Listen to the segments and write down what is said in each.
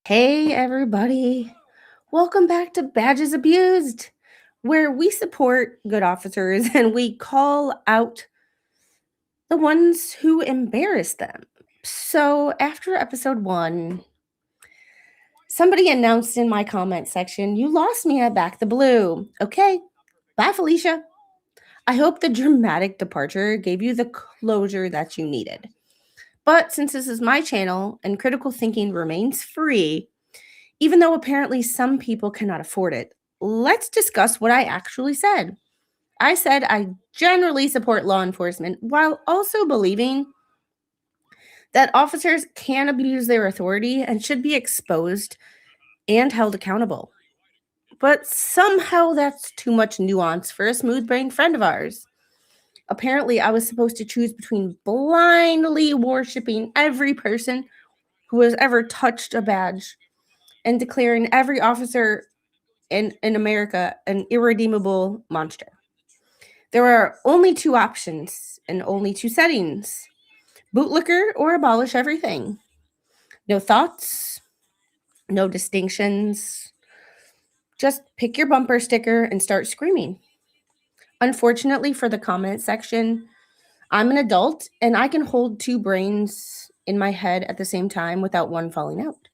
Hey, everybody. Welcome back to Badges Abused, where we support good officers and we call out the ones who embarrass them. So, after episode one, somebody announced in my comment section, "You lost me at Back the Blue." Okay, bye, Felicia. I hope the dramatic departure gave you the closure that you needed. But since this is my channel and critical thinking remains free, even though apparently some people cannot afford it, let's discuss what I actually said. I said I generally support law enforcement while also believing that officers can abuse their authority and should be exposed and held accountable. But somehow that's too much nuance for a smooth brained friend of ours. Apparently, I was supposed to choose between blindly worshiping every person who has ever touched a badge and declaring every officer in America an irredeemable monster. There are only two options and only two settings: bootlicker or abolish everything. No thoughts, no distinctions. Just pick your bumper sticker and start screaming. Unfortunately, for the comment section, I'm an adult and I can hold two brains in my head at the same time without one falling out.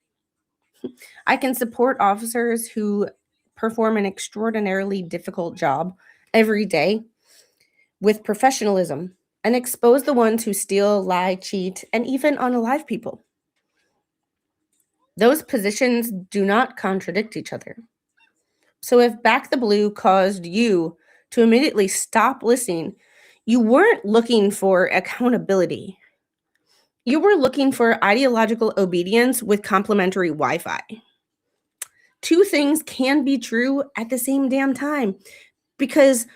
I can support officers who perform an extraordinarily difficult job every day with professionalism and expose the ones who steal, lie, cheat, and even unalive people. Those positions do not contradict each other. So if Back the Blue caused you to immediately stop listening, you weren't looking for accountability. You were looking for ideological obedience with complimentary Wi Fi. Two things can be true at the same damn time because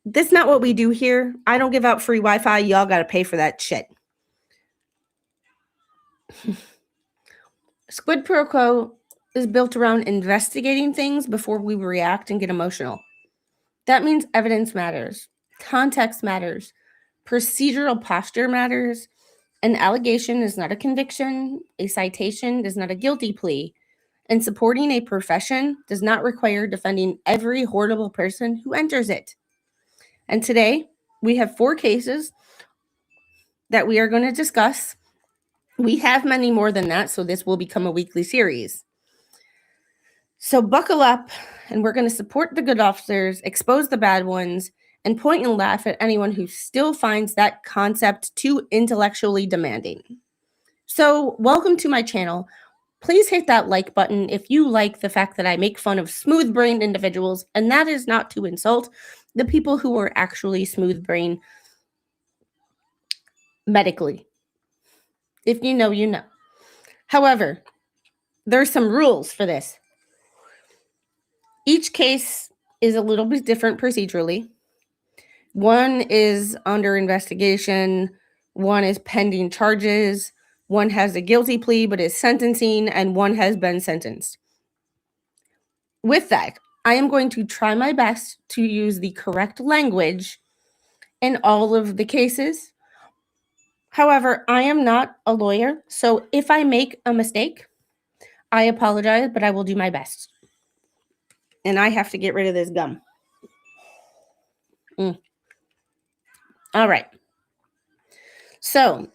that's not what we do here. I don't give out free Wi Fi. Y'all got to pay for that shit. Squid Pro Quo is built around investigating things before we react and get emotional. That means evidence matters, context matters, procedural posture matters. An allegation is not a conviction, a citation is not a guilty plea, and supporting a profession does not require defending every horrible person who enters it. And today, we have 4 cases that we are going to discuss. We have many more than that, so this will become a weekly series. So buckle up, and we're going to support the good officers, expose the bad ones, and point and laugh at anyone who still finds that concept too intellectually demanding. So welcome to my channel. Please hit that like button if you like the fact that I make fun of smooth-brained individuals, and that is not to insult the people who are actually smooth-brained medically. If you know, you know. However, there's some rules for this. Each case is a little bit different procedurally. One is under investigation, one is pending charges, one has a guilty plea but is sentencing, and one has been sentenced. With that, I am going to try my best to use the correct language in all of the cases. However, I am not a lawyer, so if I make a mistake, I apologize, but I will do my best. And I have to get rid of this gum. All right. So,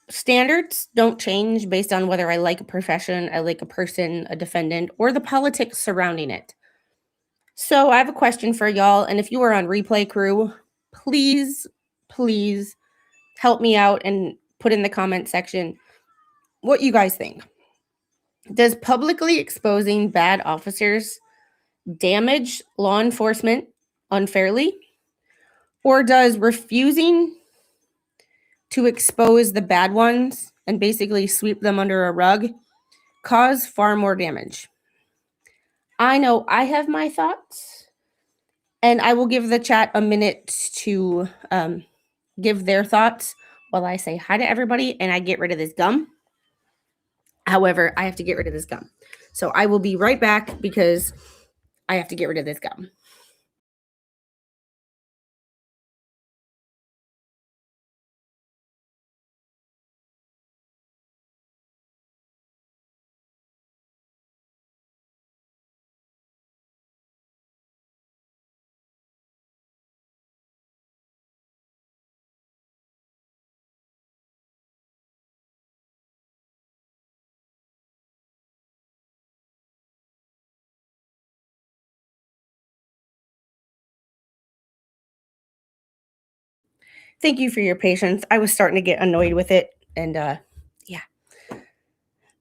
standards don't change based on whether I like a profession, I like a person, a defendant, or the politics surrounding it. So, I have a question for y'all, and if you are on replay crew, please, please help me out and put in the comment section what you guys think. Does publicly exposing bad officers damage law enforcement unfairly? Or does refusing to expose the bad ones and basically sweep them under a rug cause far more damage? I know I have my thoughts, and I will give the chat a minute to give their thoughts while I say hi to everybody and I get rid of this gum. However, I have to get rid of this gum. So I will be right back because I have to get rid of this gum. Thank you for your patience. I was starting to get annoyed with it. And yeah.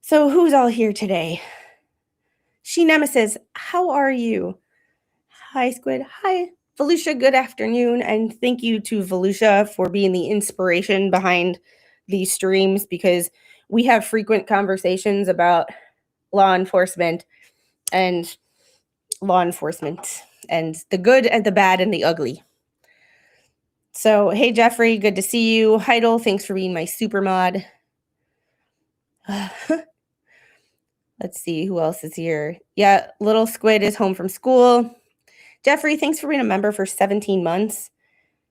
So who's all here today? She Nemesis, how are you? Hi, Squid. Hi, Volusia. Good afternoon. And thank you to Volusia for being the inspiration behind these streams because we have frequent conversations about law enforcement and the good and the bad and the ugly. So, hey, Jeffrey, good to see you. Heidel, thanks for being my super mod. Let's see who else is here. Yeah, little Squid is home from school. Jeffrey, thanks for being a member for 17 months.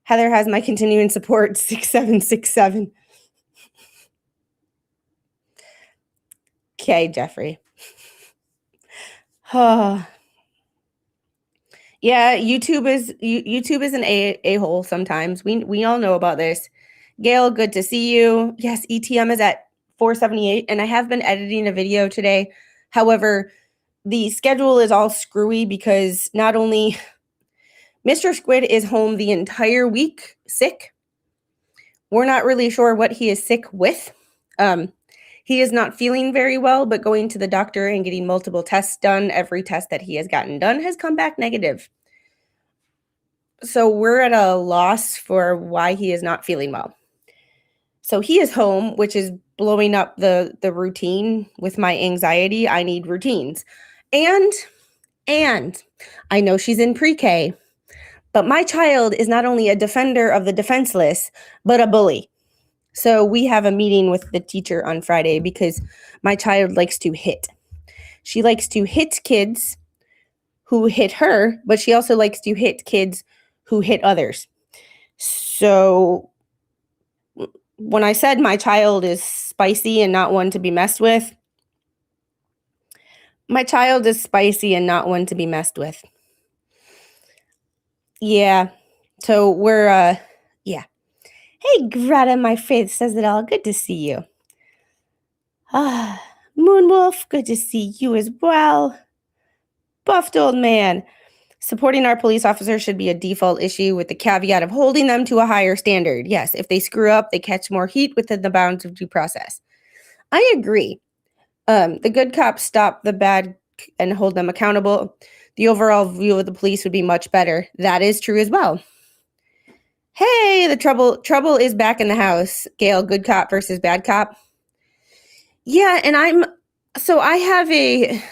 Heather has my continuing support, 6767. Okay, Jeffrey. Yeah, YouTube is an a-hole sometimes. We all know about this. Gail, good to see you. Yes, ETM is at 478, and I have been editing a video today. However, the schedule is all screwy because not only Mr. Squid is home the entire week sick. We're not really sure what he is sick with. He is not feeling very well, but going to the doctor and getting multiple tests done, every test that he has gotten done has come back negative. So we're at a loss for why he is not feeling well. So he is home, which is blowing up the routine with my anxiety. I need routines. And I know she's in pre-K, but my child is not only a defender of the defenseless, but a bully. So we have a meeting with the teacher on Friday because my child likes to hit. She likes to hit kids who hit her, but she also likes to hit kids who hit others. So when I said my child is spicy and not one to be messed with, my child is spicy and not one to be messed with. Yeah. So we're, yeah. Hey, Greta, my faith says it all. Good to see you. Moonwolf, good to see you as well. Buffed old man. Supporting our police officers should be a default issue with the caveat of holding them to a higher standard. Yes, if they screw up, they catch more heat within the bounds of due process. I agree. The good cops stop the bad and hold them accountable. The overall view of the police would be much better. That is true as well. Hey, the trouble is back in the house. Gail, good cop versus bad cop. Yeah, and I have a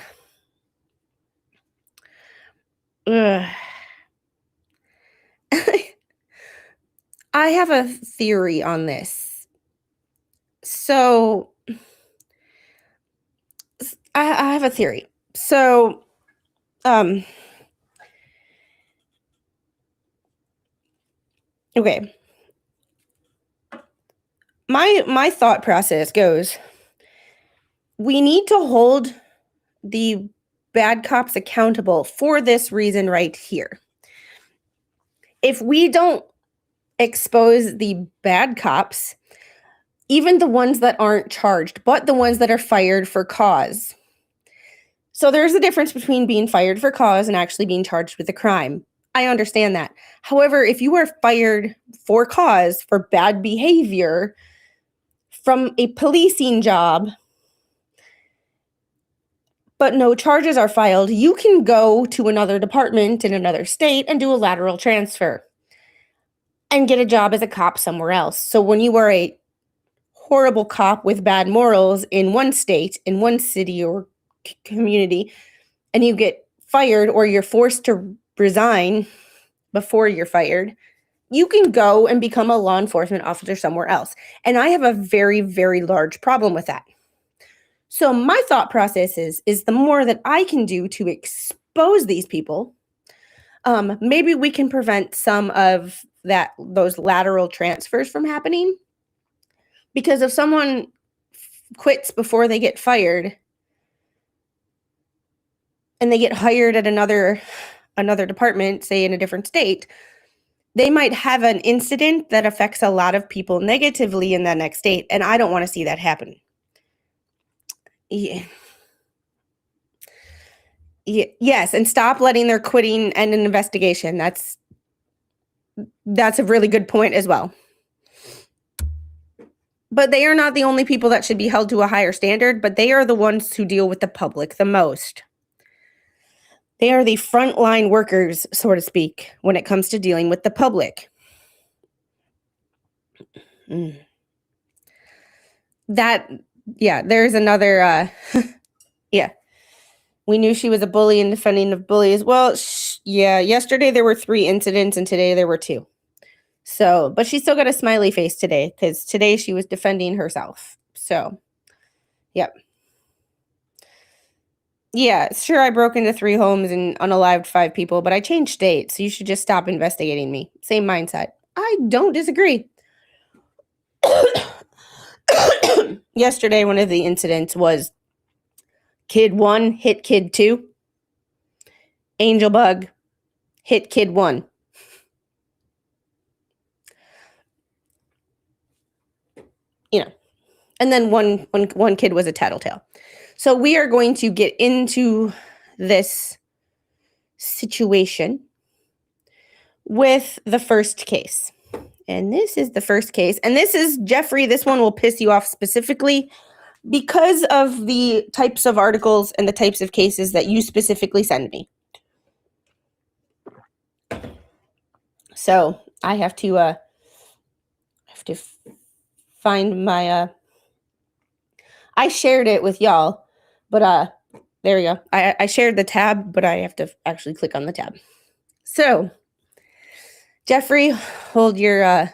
I have a theory on this. So I have a theory. So okay. My thought process goes, we need to hold the bad cops accountable for this reason right here. If we don't expose the bad cops, even the ones that aren't charged, but the ones that are fired for cause. So there's a difference between being fired for cause and actually being charged with a crime. I understand that. However, if you are fired for cause for bad behavior from a policing job, but no charges are filed, you can go to another department in another state and do a lateral transfer and get a job as a cop somewhere else. So when you are a horrible cop with bad morals in one state, in one city or community, and you get fired or you're forced to resign before you're fired, you can go and become a law enforcement officer somewhere else. And I have a very, very large problem with that. So my thought process is the more that I can do to expose these people, maybe we can prevent some of those lateral transfers from happening. Because if someone quits before they get fired and they get hired at another department, say in a different state, they might have an incident that affects a lot of people negatively in that next state, and I don't want to see that happen. Yeah. Yes, and stop letting their quitting end an investigation. That's a really good point as well. But they are not the only people that should be held to a higher standard, but they are the ones who deal with the public the most. They are the frontline workers, so to speak, when it comes to dealing with the public. There's another, yeah. We knew she was a bully and defending of bullies. Well, yesterday there were 3 incidents and today there were 2. So, but she still got a smiley face today because today she was defending herself. So, yep. Yeah, sure, I broke into 3 homes and unalived 5 people, but I changed states, so you should just stop investigating me. Same mindset. I don't disagree. Yesterday, one of the incidents was kid 1 hit kid 2. Angel bug hit kid 1. And then one kid was a tattletale. So we are going to get into this situation with the first case. And this is the first case. And this is, Jeffrey, this one will piss you off specifically because of the types of articles and the types of cases that you specifically send me. So I have to find my, I shared it with y'all, but there we go. I shared the tab, but I have to actually click on the tab. So, Jeffrey, hold your.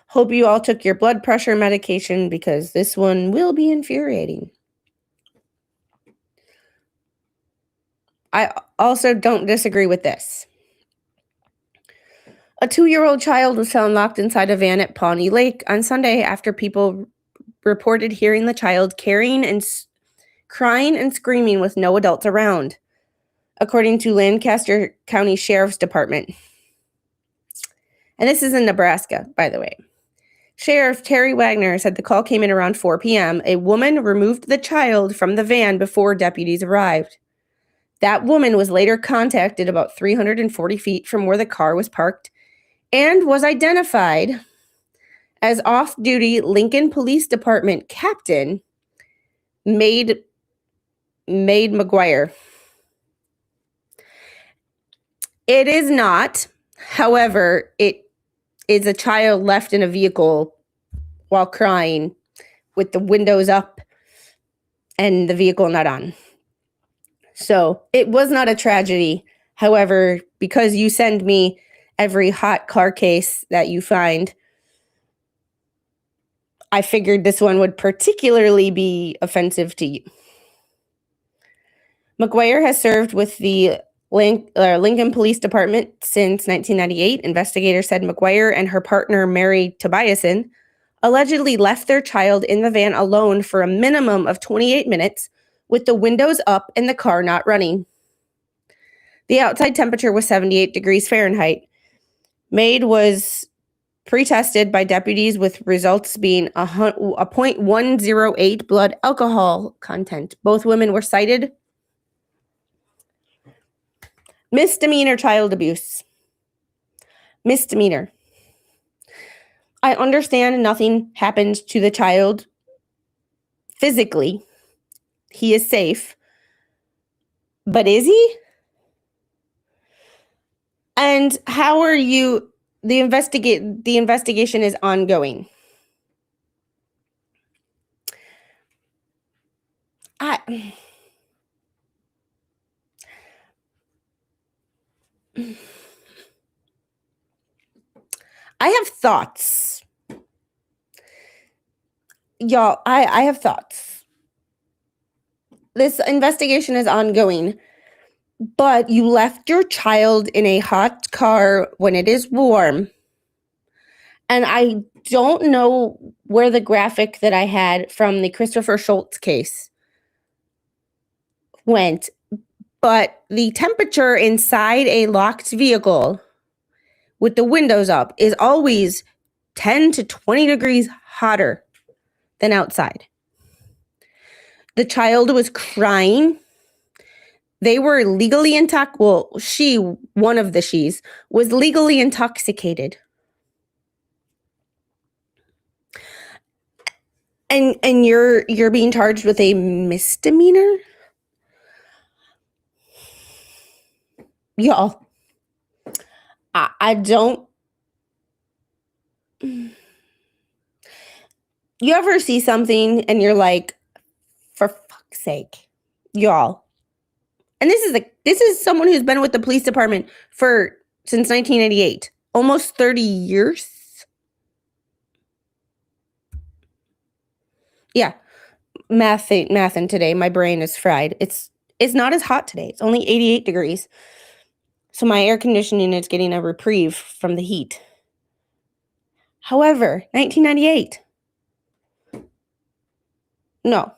Hope you all took your blood pressure medication because this one will be infuriating. I also don't disagree with this. A 2-year-old child was found locked inside a van at Pawnee Lake on Sunday after people reported hearing the child crying and screaming with no adults around, according to Lancaster County Sheriff's Department. And this is in Nebraska, by the way. Sheriff Terry Wagner said the call came in around 4 p.m. A woman removed the child from the van before deputies arrived. That woman was later contacted about 340 feet from where the car was parked and was identified as off-duty Lincoln Police Department Captain Maid McGuire. It is not, however, it is a child left in a vehicle while crying with the windows up and the vehicle not on. So it was not a tragedy. However, because you send me every hot car case that you find, I figured this one would particularly be offensive to you. McGuire has served with the Lincoln Police Department since 1998. Investigators said McGuire and her partner, Mary Tobiasen, allegedly left their child in the van alone for a minimum of 28 minutes with the windows up and the car not running. The outside temperature was 78 degrees Fahrenheit. Maid was pre-tested by deputies with results being a 0.108 blood alcohol content. Both women were cited. Misdemeanor child abuse. Misdemeanor. I understand nothing happened to the child physically. He is safe. But is he? And how are you? The investigation is ongoing. I have thoughts. Y'all, I have thoughts. This investigation is ongoing, but you left your child in a hot car when it is warm. And I don't know where the graphic that I had from the Christopher Schultz case went, but the temperature inside a locked vehicle with the windows up is always 10 to 20 degrees hotter than outside. The child was crying. They were legally one of the she's, was legally intoxicated. And you're being charged with a misdemeanor? Y'all, I don't... You ever see something and you're like, for fuck's sake, y'all. And this is someone who's been with the police department since 1988, almost 30 years. Yeah, math and today my brain is fried. It's not as hot today. It's only 88 degrees. So my air conditioning is getting a reprieve from the heat. However, 1998. No,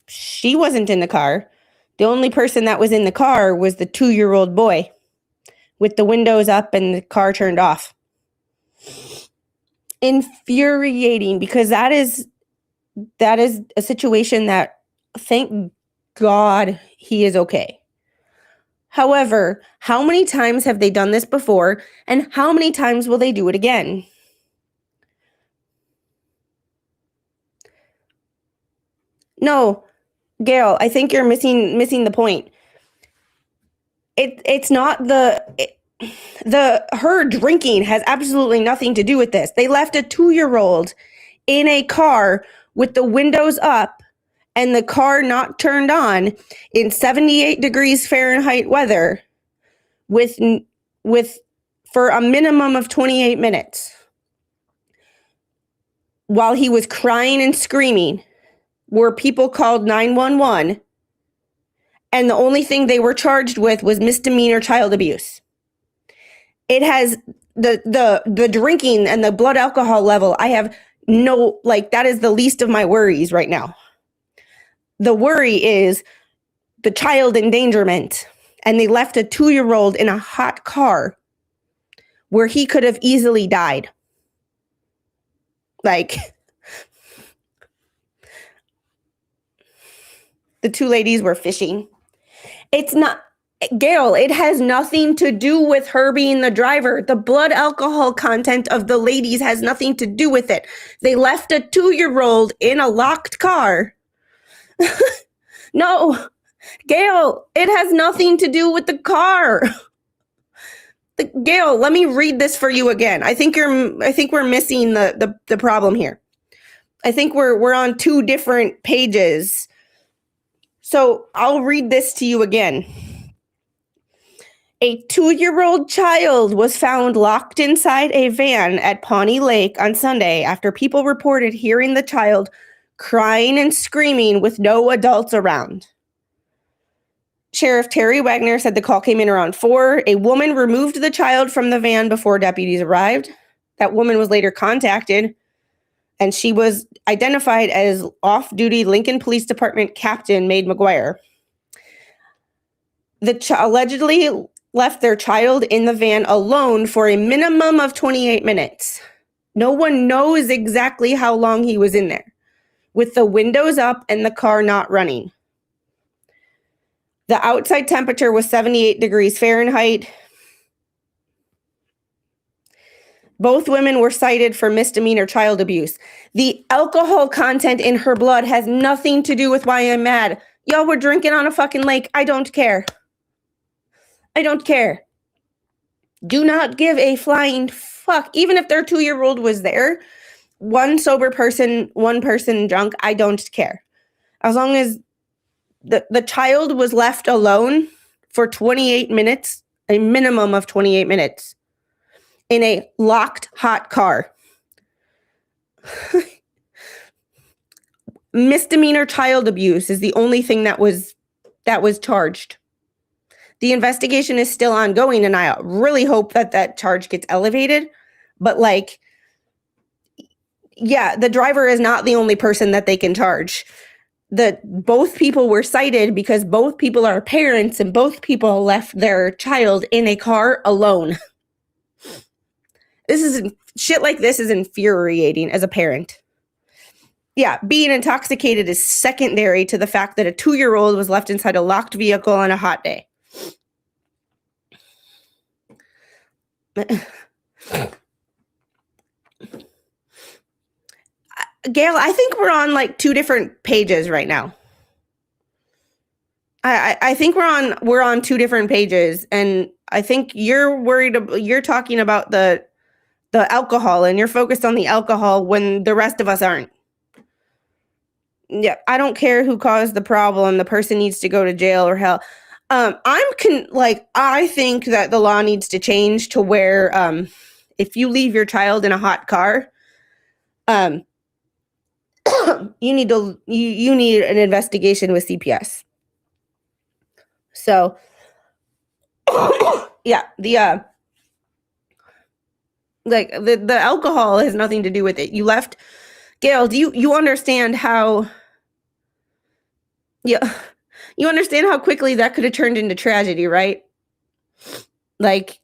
she wasn't in the car. The only person that was in the car was the 2-year-old boy with the windows up and the car turned off. Infuriating, because that is a situation that, thank God, he is okay. However, how many times have they done this before, and how many times will they do it again? No, Gail, I think you're missing the point. It's not her drinking has absolutely nothing to do with this. They left a 2-year-old in a car with the windows up and the car not turned on in 78 degrees Fahrenheit weather with for a minimum of 28 minutes while he was crying and screaming, where people called 911, and the only thing they were charged with was misdemeanor child abuse. It has the drinking and the blood alcohol level. I have that is the least of my worries right now. The worry is the child endangerment, and they left a 2-year-old in a hot car where he could have easily died. The 2 ladies were fishing. It's not, Gail, it has nothing to do with her being the driver. The blood alcohol content of the ladies has nothing to do with it. They left a 2-year-old in a locked car. No, Gail, it has nothing to do with the car. Gail, let me read this for you again. I think we're missing the problem here. I think we're on 2 different pages. So I'll read this to you again. A 2-year-old child was found locked inside a van at Pawnee Lake on Sunday after people reported hearing the child crying and screaming with no adults around. Sheriff Terry Wagner said the call came in around 4. A woman removed the child from the van before deputies arrived. That woman was later contacted, and she was identified as off-duty Lincoln Police Department Captain Maid McGuire. The allegedly left their child in the van alone for a minimum of 28 minutes. No one knows exactly how long he was in there, with the windows up and the car not running. The outside temperature was 78 degrees Fahrenheit. Both women were cited for misdemeanor child abuse. The alcohol content in her blood has nothing to do with why I'm mad. Y'all were drinking on a fucking lake. I don't care. I don't care. Do not give a flying fuck. Even if their 2-year-old was there, one sober person, one person drunk, I don't care. As long as the child was left alone for 28 minutes, a minimum of 28 minutes, in a locked, hot car. Misdemeanor child abuse is the only thing that was charged. The investigation is still ongoing, and I really hope that charge gets elevated. But the driver is not the only person that they can charge. Both people were cited because both people are parents, and both people left their child in a car alone. Shit like this is infuriating as a parent. Yeah, being intoxicated is secondary to the fact that a 2-year-old was left inside a locked vehicle on a hot day. Gail, I think we're on like 2 different pages right now. I think we're on 2 different pages, and I think you're talking about the alcohol, and you're focused on the alcohol when the rest of us aren't. Yeah, I don't care who caused the problem. The person needs to go to jail or hell. I think that the law needs to change to where if you leave your child in a hot car, you need an investigation with CPS. So yeah, the alcohol has nothing to do with it. You left, Gail, do you understand how you understand how quickly that could have turned into tragedy, right? Like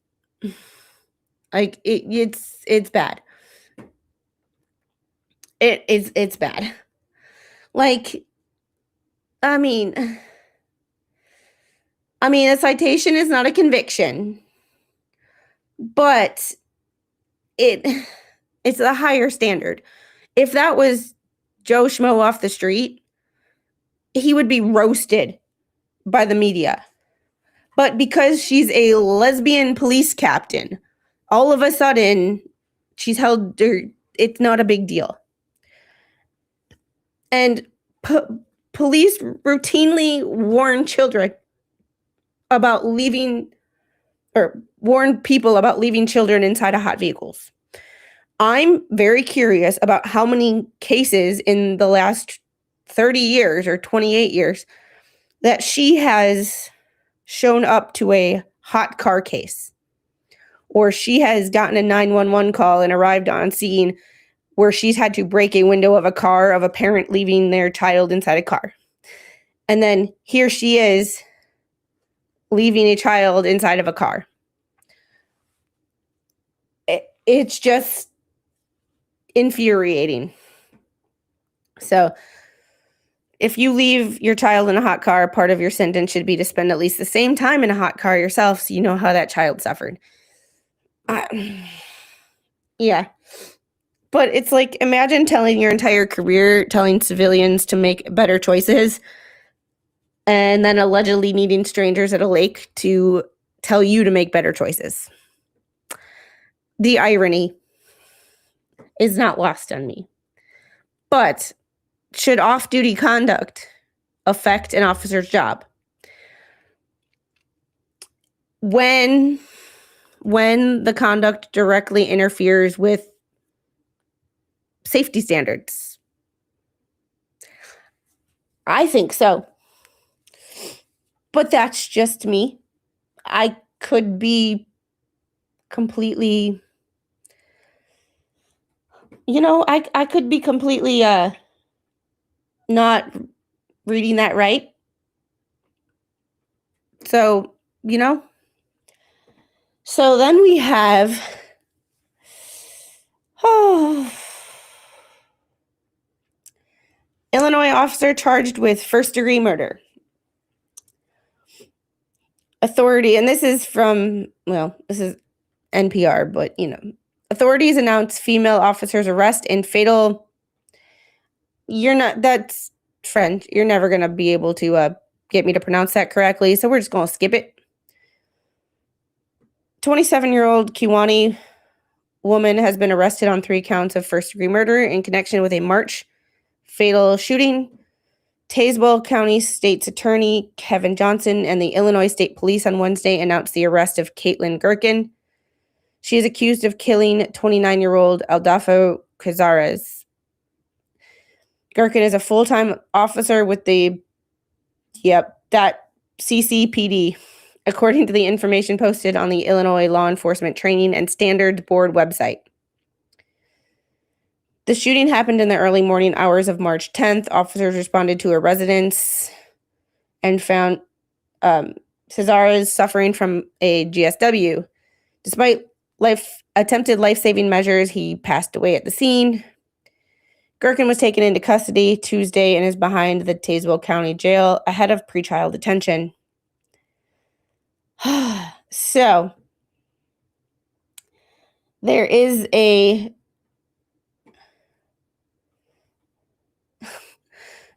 it's bad. It's bad. Like, I mean, a citation is not a conviction, but it's a higher standard. If that was Joe Schmo off the street, he would be roasted by the media. But because she's a lesbian police captain, all of a sudden she's held, it's not a big deal. And police routinely warn children about warn people about leaving children inside of hot vehicles. I'm very curious about how many cases in the last 30 years or 28 years that she has shown up to a hot car case, or she has gotten a 911 call and arrived on scene where she's had to break a window of a car of a parent leaving their child inside a car. And then here she is leaving a child inside of a car. It's just infuriating. So if you leave your child in a hot car, part of your sentence should be to spend at least the same time in a hot car yourself so you know how that child suffered. Yeah. But it's like, imagine telling your entire career, telling civilians to make better choices, and then allegedly needing strangers at a lake to tell you to make better choices. The irony is not lost on me. But should off-duty conduct affect an officer's job? When the conduct directly interferes with safety standards? I think so. But that's just me. I could be completely, I could be completely not reading that right. So, so then we have, Illinois officer charged with first-degree murder. Authority, and this is from, this is NPR, but, authorities announce female officer's arrest in fatal, that's French. You're never going to be able to get me to pronounce that correctly, so we're just going to skip it. 27-year-old Kiwani woman has been arrested on 3 counts of first-degree murder in connection with a March fatal shooting. Tazewell County State's Attorney Kevin Johnson and the Illinois State Police on Wednesday announced the arrest of Caitlin Gherkin. She is accused of killing 29-year-old Adolfo Cazares. Gherkin is a full-time officer with that CCPD, according to the information posted on the Illinois Law Enforcement Training and Standards Board website. The shooting happened in the early morning hours of March 10th. Officers responded to a residence and found Cazares suffering from a GSW. Despite attempted life-saving measures, he passed away at the scene. Gherkin was taken into custody Tuesday and is behind the Tazewell County Jail ahead of pretrial detention. So, there is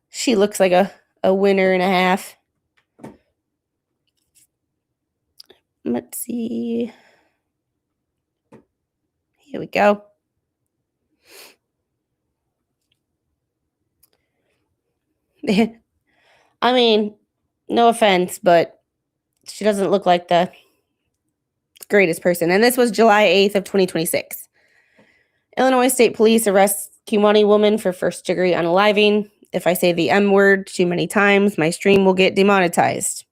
she looks like a winner and a half. Let's see. Here we go. I mean, no offense, but she doesn't look like the greatest person. And this was July 8th of 2026. Illinois State Police arrests Kewanee woman for first-degree unaliving. If I say the M word too many times, my stream will get demonetized.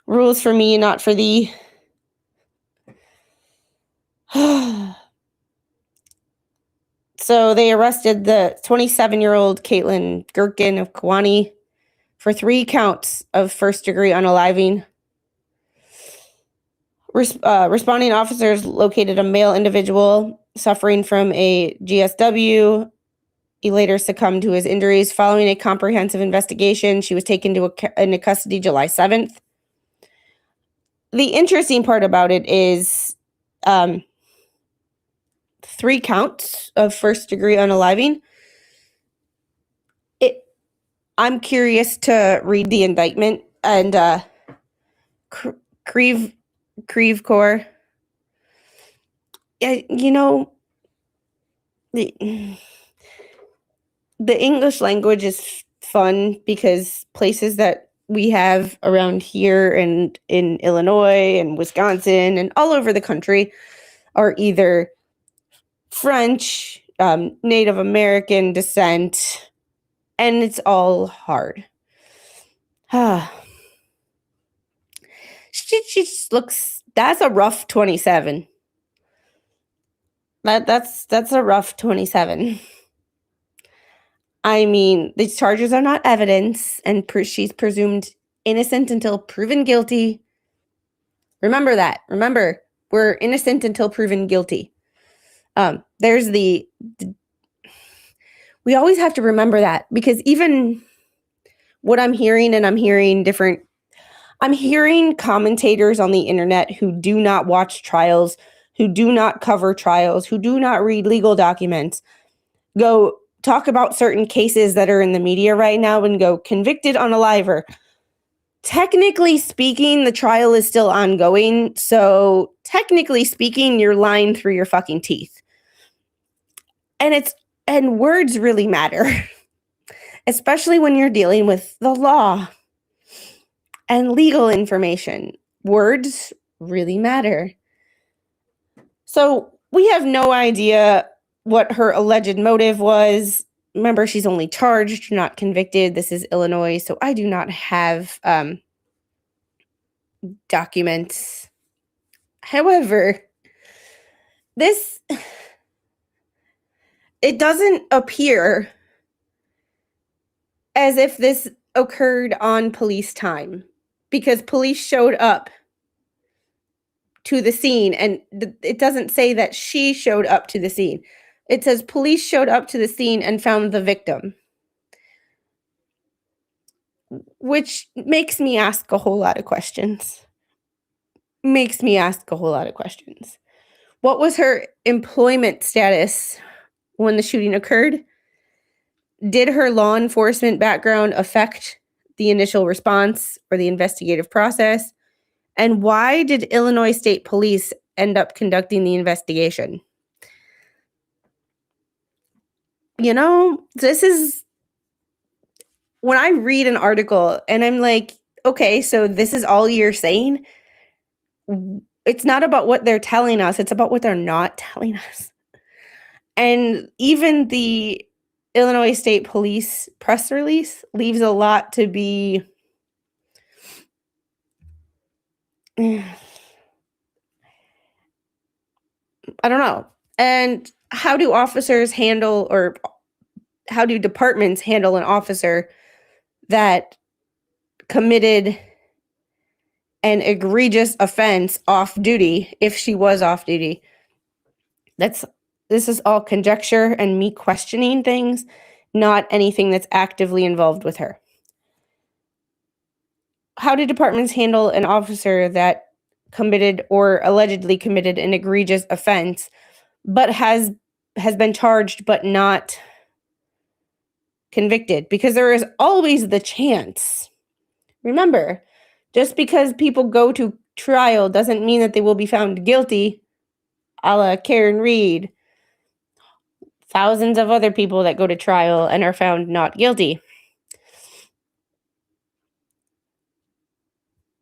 Rules for me, not for thee. So they arrested the 27-year-old Caitlin Gherkin of Kewanee for 3 counts of first-degree unaliving. Responding officers located a male individual suffering from a GSW. He later succumbed to his injuries. Following a comprehensive investigation, she was taken into custody July 7th. The interesting part about it is 3 counts of first-degree unaliving. I'm curious to read the indictment and Creve Corps. You know, the English language is fun because places that we have around here and in Illinois and Wisconsin and all over the country are either French, Native American descent, and it's all hard. She just looks, that's a rough 27. That's a rough 27. I mean, these charges are not evidence, and she's presumed innocent until proven guilty. Remember that. Remember, we're innocent until proven guilty. There's we always have to remember that, because even what I'm hearing, and I'm hearing commentators on the internet who do not watch trials, who do not cover trials, who do not read legal documents, go talk about certain cases that are in the media right now and go, convicted unaliver. Technically speaking, the trial is still ongoing. So technically speaking, you're lying through your fucking teeth. And words really matter, especially when you're dealing with the law and legal information. Words really matter. So we have no idea what her alleged motive was. Remember, she's only charged, not convicted. This is Illinois, so I do not have documents. However, it doesn't appear as if this occurred on police time, because police showed up to the scene, and it doesn't say that she showed up to the scene. It says police showed up to the scene and found the victim, which makes me ask a whole lot of questions. What was her employment status when the shooting occurred? Did her law enforcement background affect the initial response or the investigative process? And why did Illinois State Police end up conducting the investigation? You know, this is when I read an article and I'm like, okay, so this is all you're saying? It's not about what they're telling us, it's about what they're not telling us. And even the Illinois State Police press release leaves a lot to be I don't know. And how do officers handle, or how do departments handle an officer that committed an egregious offense off duty, if she was off duty? That's This is all conjecture and me questioning things, not anything that's actively involved with her. How do departments handle an officer that committed or allegedly committed an egregious offense but has been charged but not convicted? Because there is always the chance. Remember, just because people go to trial doesn't mean that they will be found guilty, a la Karen Reed. Thousands of other people that go to trial and are found not guilty.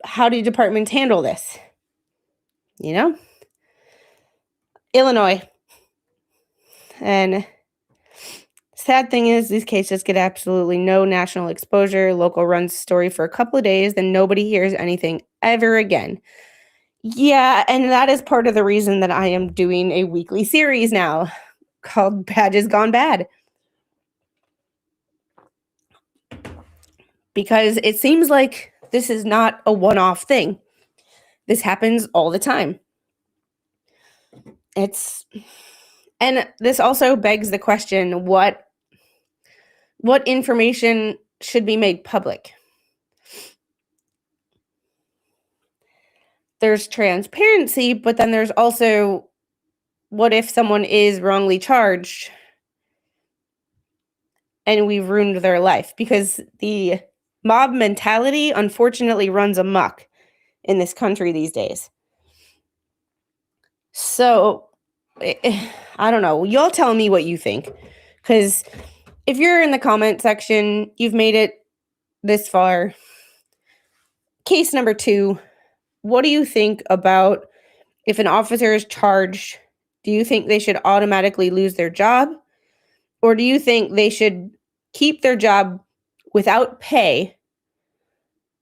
How do departments handle this? You know? Illinois. And sad thing is, these cases get absolutely no national exposure. Local runs story for a couple of days, then nobody hears anything ever again. Yeah, and that is part of the reason that I am doing a weekly series now called Badges Gone Bad. Because it seems like this is not a one-off thing. This happens all the time. And this also begs the question, what information should be made public? There's transparency, but then there's also, what if someone is wrongly charged and we've ruined their life? Because the mob mentality unfortunately runs amok in this country these days. So, I don't know. Y'all tell me what you think. Because if you're in the comment section, you've made it this far. Case number 2, what do you think about if an officer is charged? Do you think they should automatically lose their job? Or do you think they should keep their job without pay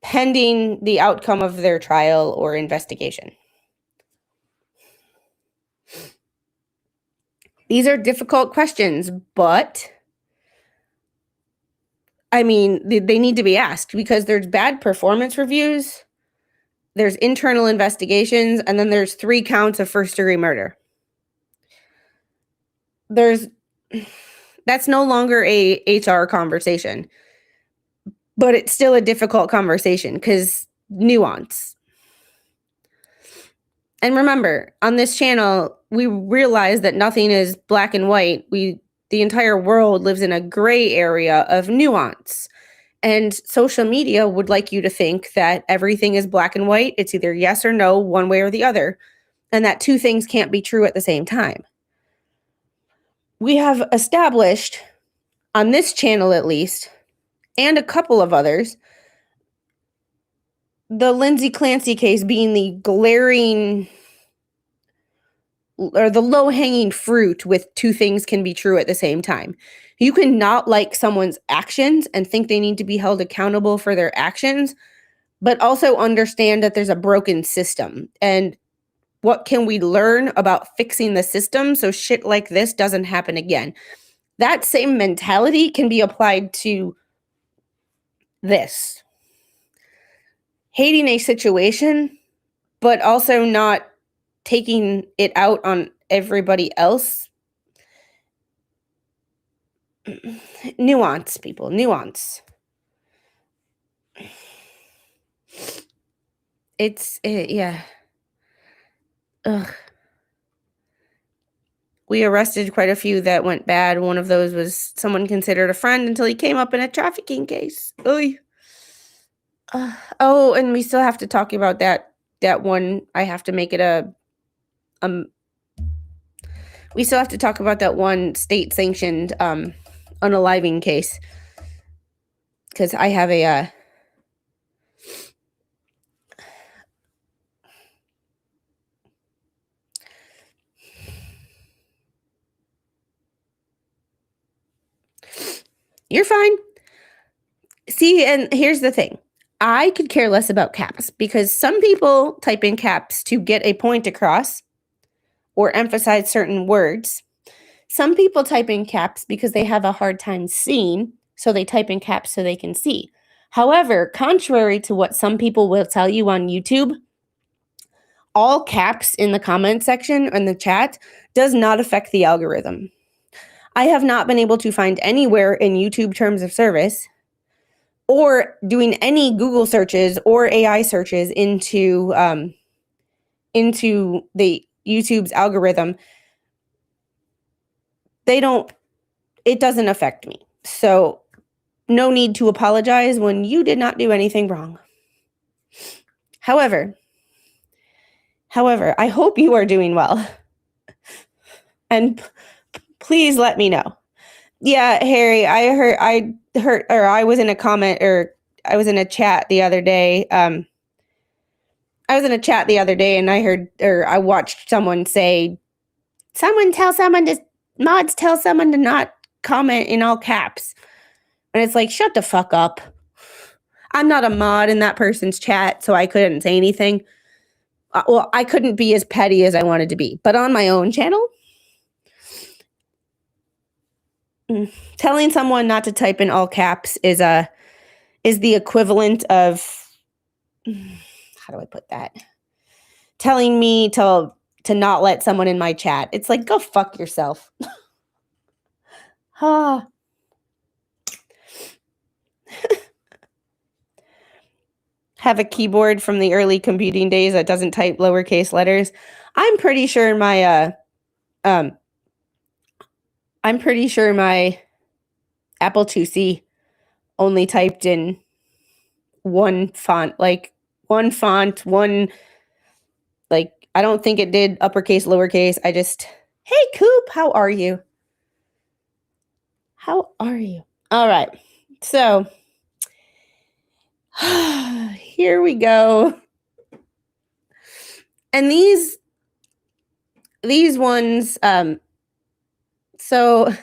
pending the outcome of their trial or investigation? These are difficult questions, but I mean, they need to be asked because there's bad performance reviews, there's internal investigations, and then there's 3 counts of first-degree murder. That's no longer a HR conversation, but it's still a difficult conversation because nuance. And remember, on this channel, we realize that nothing is black and white. The entire world lives in a gray area of nuance. And social media would like you to think that everything is black and white. It's either yes or no, one way or the other, and that 2 things can't be true at the same time. We have established, on this channel at least, and a couple of others, the Lindsay Clancy case being the glaring or the low-hanging fruit with 2 things can be true at the same time. You can not like someone's actions and think they need to be held accountable for their actions, but also understand that there's a broken system. And what can we learn about fixing the system so shit like this doesn't happen again? That same mentality can be applied to this. Hating a situation, but also not taking it out on everybody else. Nuance, people, nuance. Yeah. Ugh. We arrested quite a few that went bad. One of those was someone considered a friend until he came up in a trafficking case. Oy. Oh, and we still have to talk about that one. I have to make it we still have to talk about that one state-sanctioned unaliving case. Because I have a You're fine. See, and here's the thing. I could care less about caps because some people type in caps to get a point across or emphasize certain words. Some people type in caps because they have a hard time seeing, so they type in caps so they can see. However, contrary to what some people will tell you on YouTube, all caps in the comment section and the chat does not affect the algorithm. I have not been able to find anywhere in YouTube terms of service or doing any Google searches or AI searches into the YouTube's algorithm. It doesn't affect me. So no need to apologize when you did not do anything wrong. However, I hope you are doing well. And please let me know. Yeah, Harry, I was in a comment, or I was in a chat the other day. And I heard, or I watched someone say, mods tell someone to not comment in all caps. And it's like, shut the fuck up. I'm not a mod in that person's chat, so I couldn't say anything. Well, I couldn't be as petty as I wanted to be. But on my own channel, telling someone not to type in all caps is the equivalent of, how do I put that? Telling me to not let someone in my chat. It's like, go fuck yourself. Have a keyboard from the early computing days that doesn't type lowercase letters. I'm pretty sure my Apple IIc only typed in one font, like I don't think it did uppercase, lowercase. Hey Coop, how are you? All right. So here we go. And these ones, so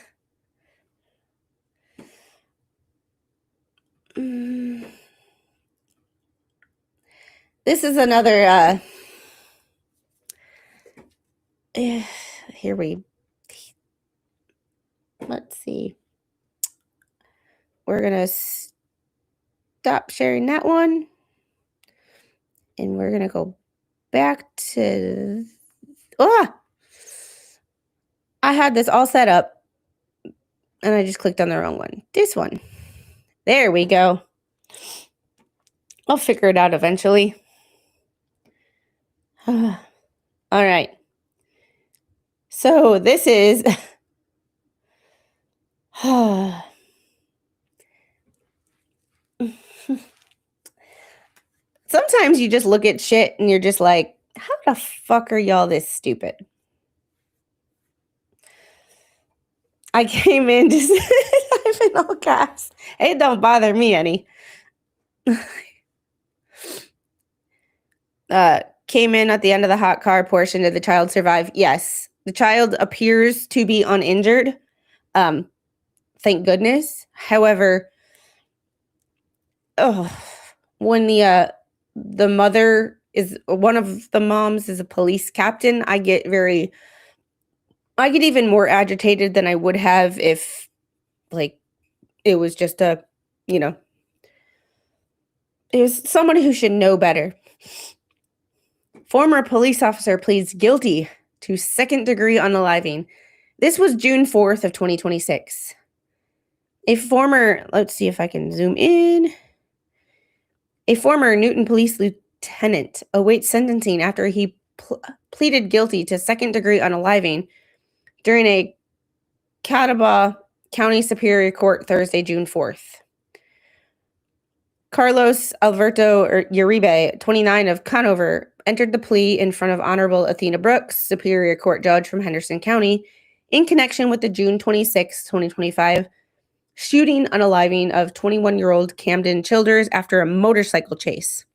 this is another, let's see. We're going to stop sharing that one. And we're going to go back to, I had this all set up and I just clicked on the wrong one. This one. There we go. I'll figure it out eventually. All right. So this is sometimes you just look at shit and you're just like, how the fuck are y'all this stupid? I came in to type in all caps. It don't bother me any. Came in at the end of the hot car portion. Did the child survive? Yes. The child appears to be uninjured. Thank goodness. However, when the mother is, one of the moms is a police captain, I get even more agitated than I would have if, like, it was just it was someone who should know better. Former police officer pleads guilty to second-degree unaliving. This was June 4th of 2026. Let's see if I can zoom in. A former Newton police lieutenant awaits sentencing after he pleaded guilty to second-degree unaliving during a Catawba County Superior Court Thursday, June 4th. Carlos Alberto Uribe, 29 of Conover, entered the plea in front of Honorable Athena Brooks, Superior Court Judge from Henderson County, in connection with the June 26, 2025 shooting unaliving of 21-year-old Camden Childers after a motorcycle chase.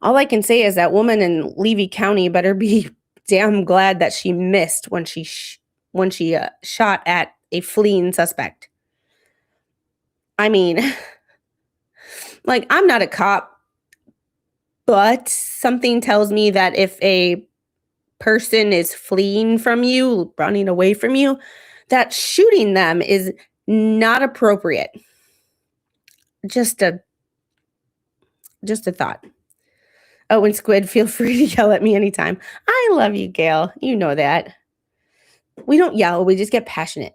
All I can say is that woman in Levy County better be damn glad that she missed when she shot at a fleeing suspect. I mean, like, I'm not a cop, but something tells me that if a person is fleeing from you, running away from you, that shooting them is not appropriate. Just a thought. Oh, and Squid, feel free to yell at me anytime. I love you, Gail. You know that. We don't yell, we just get passionate.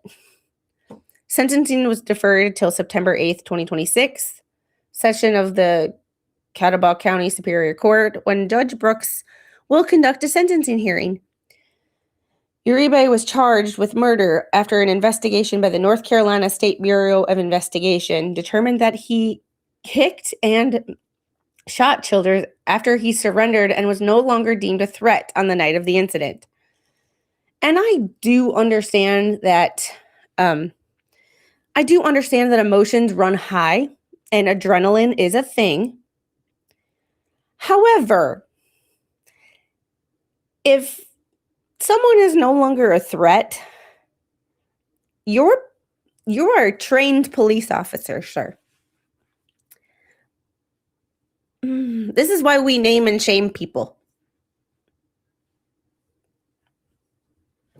Sentencing was deferred till September 8th, 2026, session of the Catawba County Superior Court, when Judge Brooks will conduct a sentencing hearing. Uribe was charged with murder after an investigation by the North Carolina State Bureau of Investigation determined that he kicked and shot children after he surrendered and was no longer deemed a threat on the night of the incident. And I do understand that emotions run high and adrenaline is a thing. However, if someone is no longer a threat, you are a trained police officer, sir. This is why we name and shame people.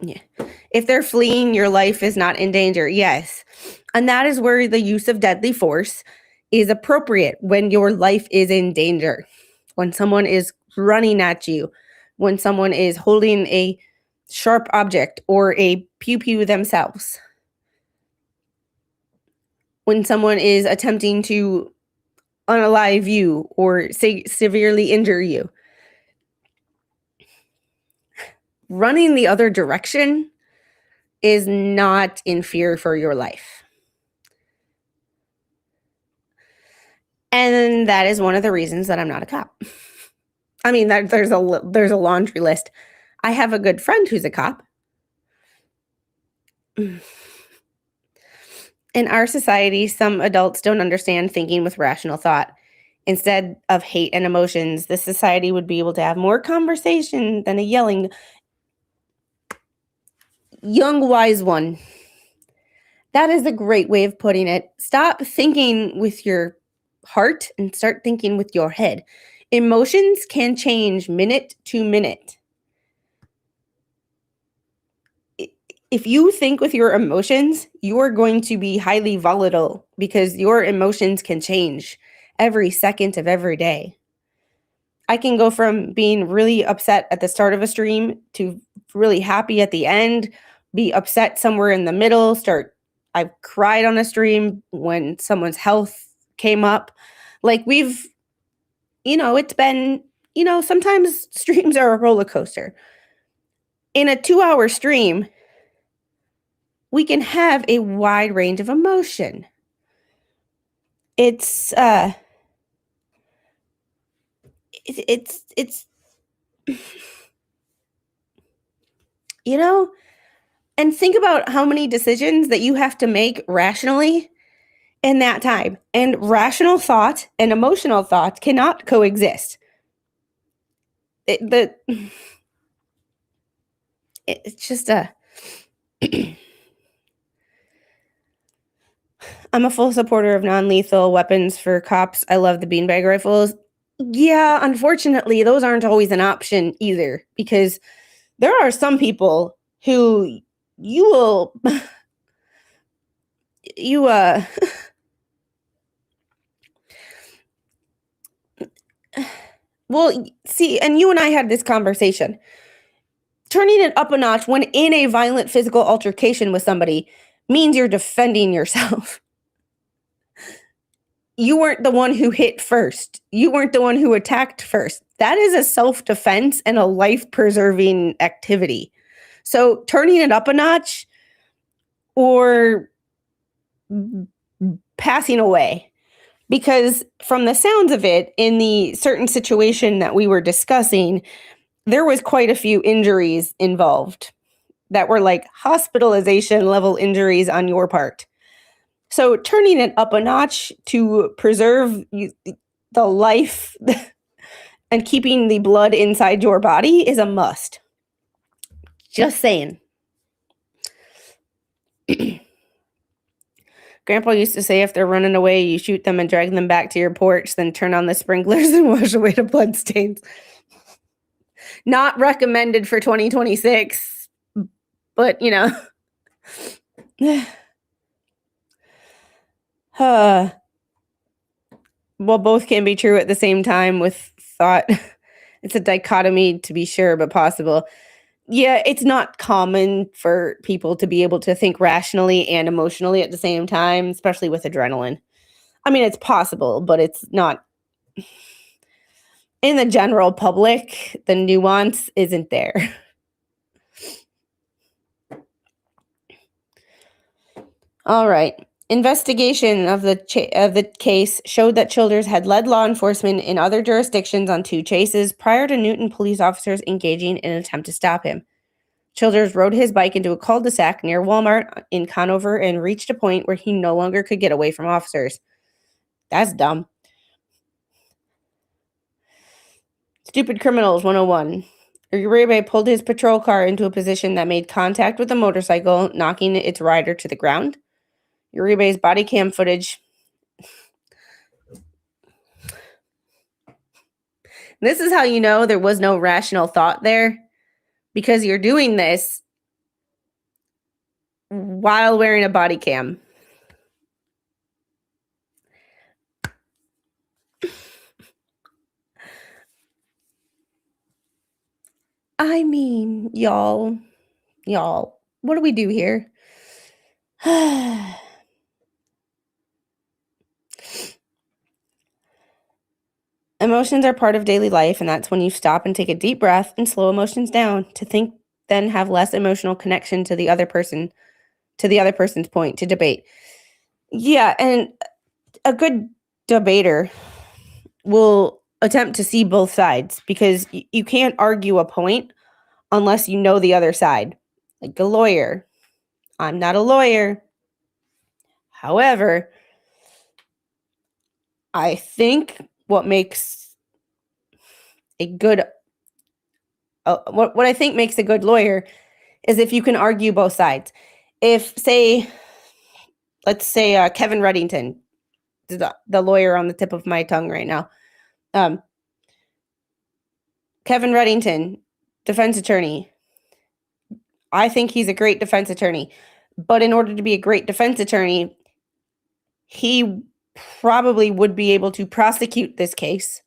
Yeah. If they're fleeing, your life is not in danger. Yes. And that is where the use of deadly force is appropriate, when your life is in danger. When someone is running at you, when someone is holding a sharp object or a pew-pew themselves. When someone is attempting to unalive you or severely injure you. Running the other direction is not in fear for your life. And that is one of the reasons that I'm not a cop. I mean, there's a laundry list. I have a good friend who's a cop. In our society, some adults don't understand thinking with rational thought. Instead of hate and emotions, this society would be able to have more conversation than a yelling young wise one. That is a great way of putting it. Stop thinking with your heart and start thinking with your head. Emotions can change minute to minute. If you think with your emotions, you are going to be highly volatile because your emotions can change every second of every day. I can go from being really upset at the start of a stream to really happy at the end, be upset somewhere in the middle, I've cried on a stream when someone's health came up. Like it's been, sometimes streams are a roller coaster. In a 2-hour stream, we can have a wide range of emotion. It's and think about how many decisions that you have to make rationally in that time. And rational thought and emotional thought cannot coexist. It's just I'm a full supporter of non-lethal weapons for cops. I love the beanbag rifles. Yeah, unfortunately, those aren't always an option either, because there are some people who you will well, see, and you and I had this conversation. Turning it up a notch when in a violent physical altercation with somebody means you're defending yourself. You weren't the one who hit first. You weren't the one who attacked first. That is a self-defense and a life-preserving activity. So turning it up a notch or passing away, because from the sounds of it, in the certain situation that we were discussing, there was quite a few injuries involved that were like hospitalization level injuries on your part. So turning it up a notch to preserve the life and keeping the blood inside your body is a must. Just saying. Grandpa used to say if they're running away, you shoot them and drag them back to your porch, then turn on the sprinklers and wash away the bloodstains. Not recommended for 2026, but well, both can be true at the same time with thought. It's a dichotomy to be sure, but possible. Yeah, it's not common for people to be able to think rationally and emotionally at the same time, especially with adrenaline. I mean, it's possible, but it's not in the general public, the nuance isn't there. All right. Investigation of the case showed that Childers had led law enforcement in other jurisdictions on 2 chases prior to Newton police officers engaging in an attempt to stop him. Childers rode his bike into a cul-de-sac near Walmart in Conover and reached a point where he no longer could get away from officers. That's dumb. Stupid Criminals 101. Uribe pulled his patrol car into a position that made contact with a motorcycle, knocking its rider to the ground. Uribe's body cam footage. This is how you know there was no rational thought there, because you're doing this while wearing a body cam. I mean, y'all, what do we do here? Emotions are part of daily life, and that's when you stop and take a deep breath and slow emotions down to think, then have less emotional connection to the other person, to the other person's point, to debate. Yeah, and a good debater will attempt to see both sides, because you can't argue a point unless you know the other side. Like a lawyer. I'm not a lawyer. However, I think what makes a good what I think makes a good lawyer is if you can argue both sides. If, say, let's say Kevin Reddington, the lawyer on the tip of my tongue right now, Kevin Reddington, defense attorney. I think he's a great defense attorney, but in order to be a great defense attorney, he probably would be able to prosecute this case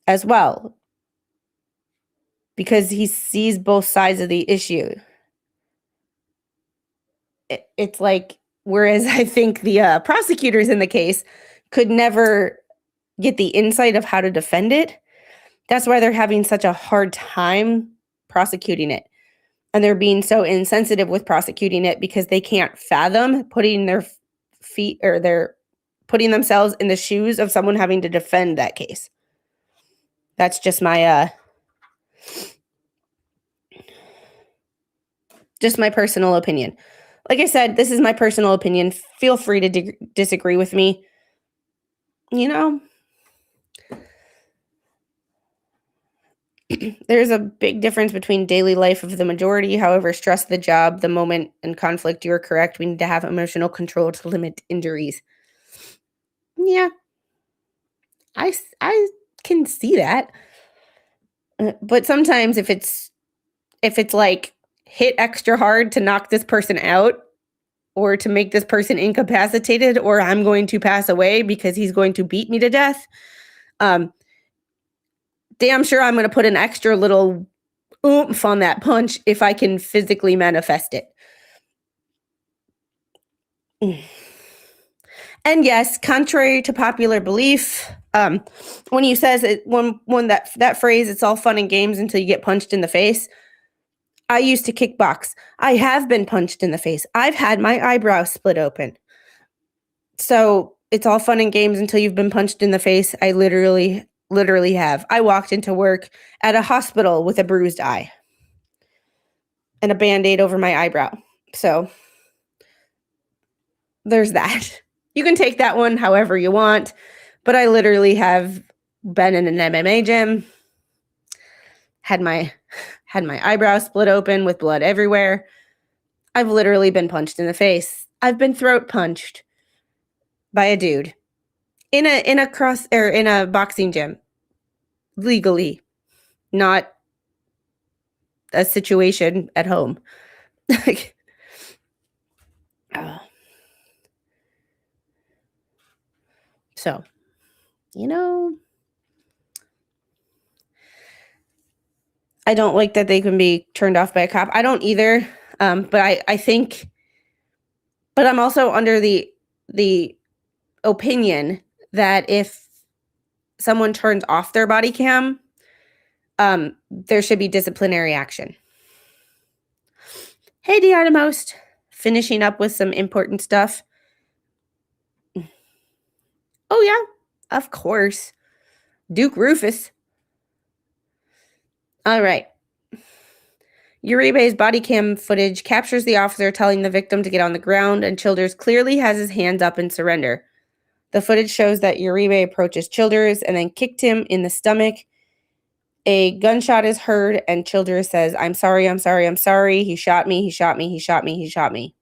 as well, because he sees both sides of the issue. It's like, whereas I think the prosecutors in the case could never get the insight of how to defend it. That's why they're having such a hard time prosecuting it. And they're being so insensitive with prosecuting it because they can't fathom putting their feet, or they're putting themselves in the shoes of someone having to defend that case. That's just my personal opinion. Like I said, this is my personal opinion. Feel free to disagree with me. You know, there's a big difference between daily life of the majority. However, stress of the job, the moment, and conflict, you're correct. We need to have emotional control to limit injuries. Yeah, I can see that. But sometimes if it's like hit extra hard to knock this person out, or to make this person incapacitated, or I'm going to pass away because he's going to beat me to death, damn sure I'm going to put an extra little oomph on that punch if I can physically manifest it. And yes, contrary to popular belief, when he says it, when that phrase, it's all fun and games until you get punched in the face. I used to kickbox. I have been punched in the face. I've had my eyebrows split open. So it's all fun and games until you've been punched in the face. I literally have. I walked into work at a hospital with a bruised eye and a Band-Aid over my eyebrow. So there's that. You can take that one however you want, but I literally have been in an MMA gym, had my eyebrows split open with blood everywhere. I've literally been punched in the face. I've been throat punched by a dude in a boxing gym, legally, not a situation at home. So, you know, I don't like that they can be turned off by a cop. I don't either. But I think, but I'm also under the opinion that if someone turns off their body cam, there should be disciplinary action. Hey, Diademost, finishing up with some important stuff. Oh yeah, of course, Duke Rufus. All right. Uribe's body cam footage captures the officer telling the victim to get on the ground, and Childers clearly has his hands up in surrender. The footage shows that Uribe approaches Childers and then kicked him in the stomach. A gunshot is heard, and Childers says, "I'm sorry, I'm sorry, I'm sorry. He shot me, he shot me, he shot me, he shot me."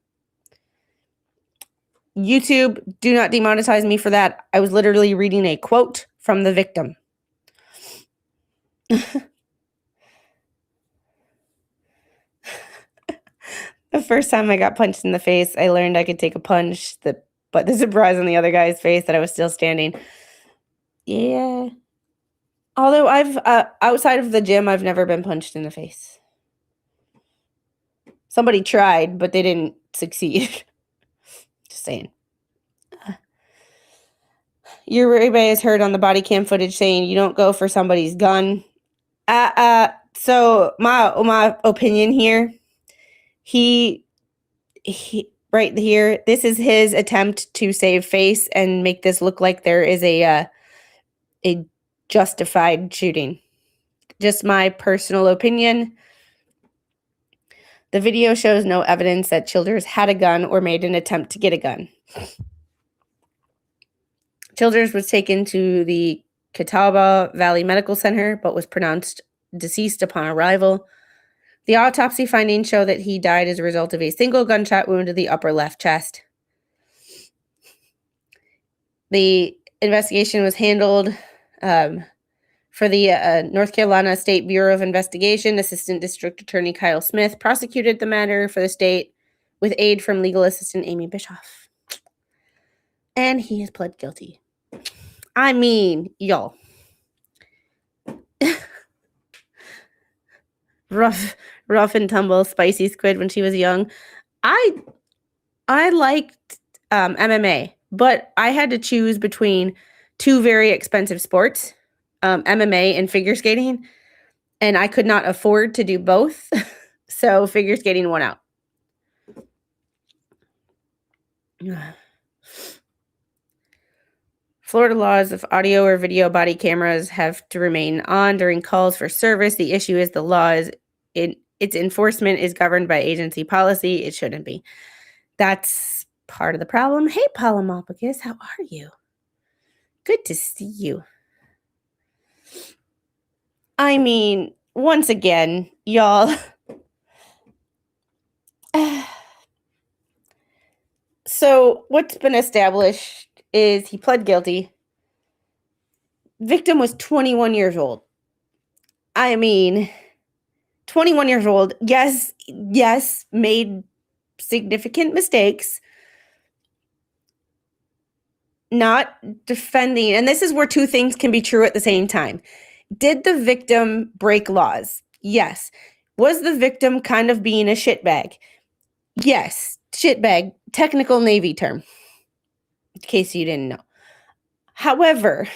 YouTube, do not demonetize me for that. I was literally reading a quote from the victim. The first time I got punched in the face, I learned I could take a punch, but the surprise on the other guy's face that I was still standing. Yeah. Although I've, outside of the gym, I've never been punched in the face. Somebody tried, but they didn't succeed. Just saying. Uribe is heard on the body cam footage saying, "You don't go for somebody's gun." So my opinion here, he right here, this is his attempt to save face and make this look like there is a justified shooting. Just my personal opinion. The video shows no evidence that Childers had a gun or made an attempt to get a gun. Childers was taken to the Catawba Valley Medical Center, but was pronounced deceased upon arrival. The autopsy findings show that he died as a result of a single gunshot wound to the upper left chest. The investigation was handled for the North Carolina State Bureau of Investigation. Assistant District Attorney Kyle Smith prosecuted the matter for the state with aid from legal assistant Amy Bischoff. And he has pled guilty. I mean, y'all. rough and tumble, spicy Squid when she was young. I liked MMA, but I had to choose between two very expensive sports, MMA and figure skating, and I could not afford to do both. So figure skating won out. Florida laws of audio or video body cameras have to remain on during calls for service. The issue is the law is its enforcement is governed by agency policy. It shouldn't be. That's part of the problem. Hey, Polymopicus, how are you? Good to see you. I mean, once again, y'all. So what's been established is he pled guilty. Victim was 21 years old. I mean, 21 years old. Yes, made significant mistakes. Not defending, and this is where two things can be true at the same time. Did the victim break laws? Yes. Was the victim kind of being a shitbag? Yes. Shitbag, technical Navy term, in case you didn't know. However,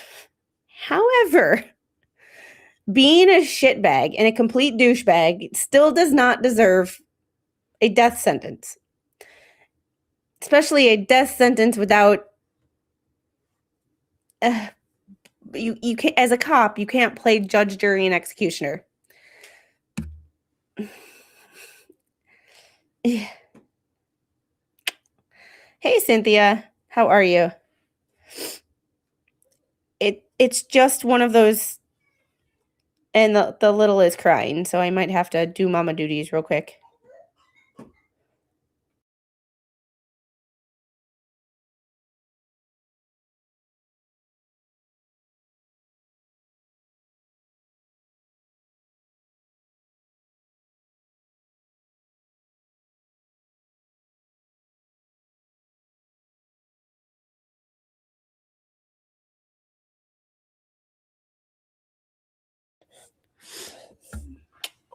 being a shitbag and a complete douchebag still does not deserve a death sentence. Especially a death sentence without you can't, as a cop, you can't play judge, jury, and executioner. Hey, Cynthia, how are you? It's just one of those, and the little is crying, so I might have to do mama duties real quick.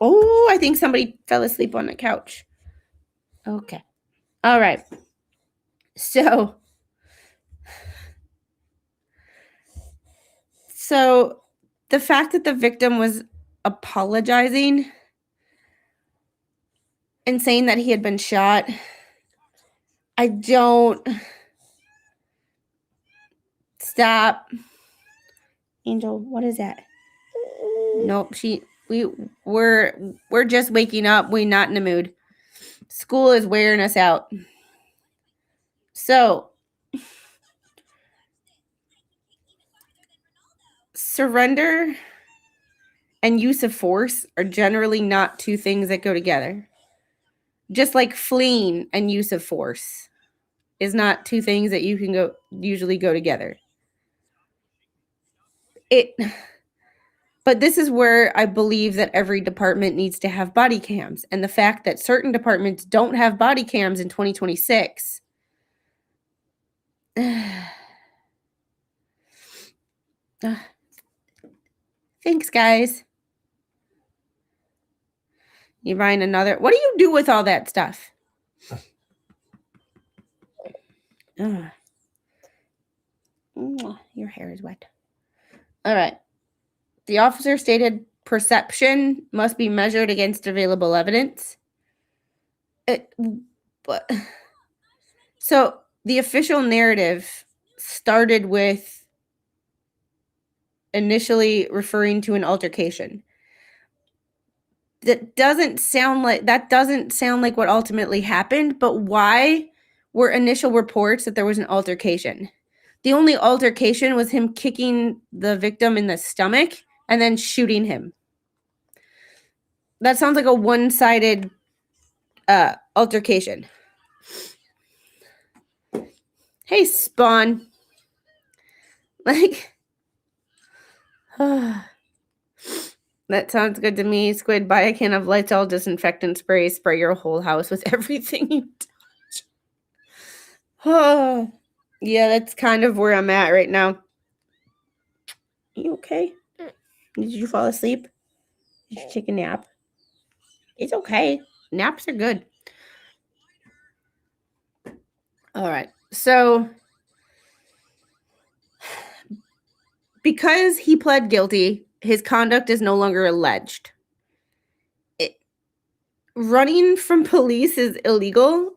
Oh, I think somebody fell asleep on the couch. Okay. All right. So the fact that the victim was apologizing and saying that he had been shot, I don't. Stop. Angel, what is that? Nope, we're just waking up. We're not in the mood. School is wearing us out. So, surrender and use of force are generally not two things that go together. Just like fleeing and use of force is not two things that you can usually go together. But this is where I believe that every department needs to have body cams, and the fact that certain departments don't have body cams in 2026. Thanks, guys. You buying another? What do you do with all that stuff? Your hair is wet. All right. The officer stated perception must be measured against available evidence. So the official narrative started with initially referring to an altercation. That doesn't sound like what ultimately happened, but why were initial reports that there was an altercation? The only altercation was him kicking the victim in the stomach and then shooting him. That sounds like a one-sided altercation. Hey, Spawn. Like, that sounds good to me. Squid, buy a can of Lysol disinfectant spray. Spray your whole house with everything you touch. Yeah, that's kind of where I'm at right now. You okay? Did you fall asleep? Did you take a nap? It's okay. Naps are good. All right. So, because he pled guilty, his conduct is no longer alleged. Running from police is illegal.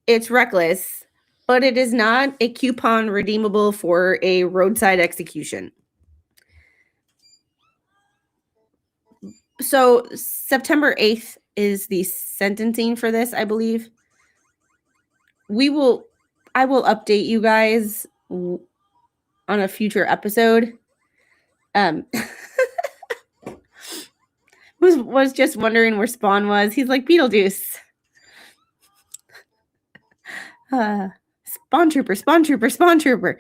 It's reckless, but it is not a coupon redeemable for a roadside execution. So September 8th is the sentencing for this, I believe. I will update you guys on a future episode. Was just wondering where Spawn was. He's like, Beetlejuice. Spawn trooper, spawn trooper, spawn trooper.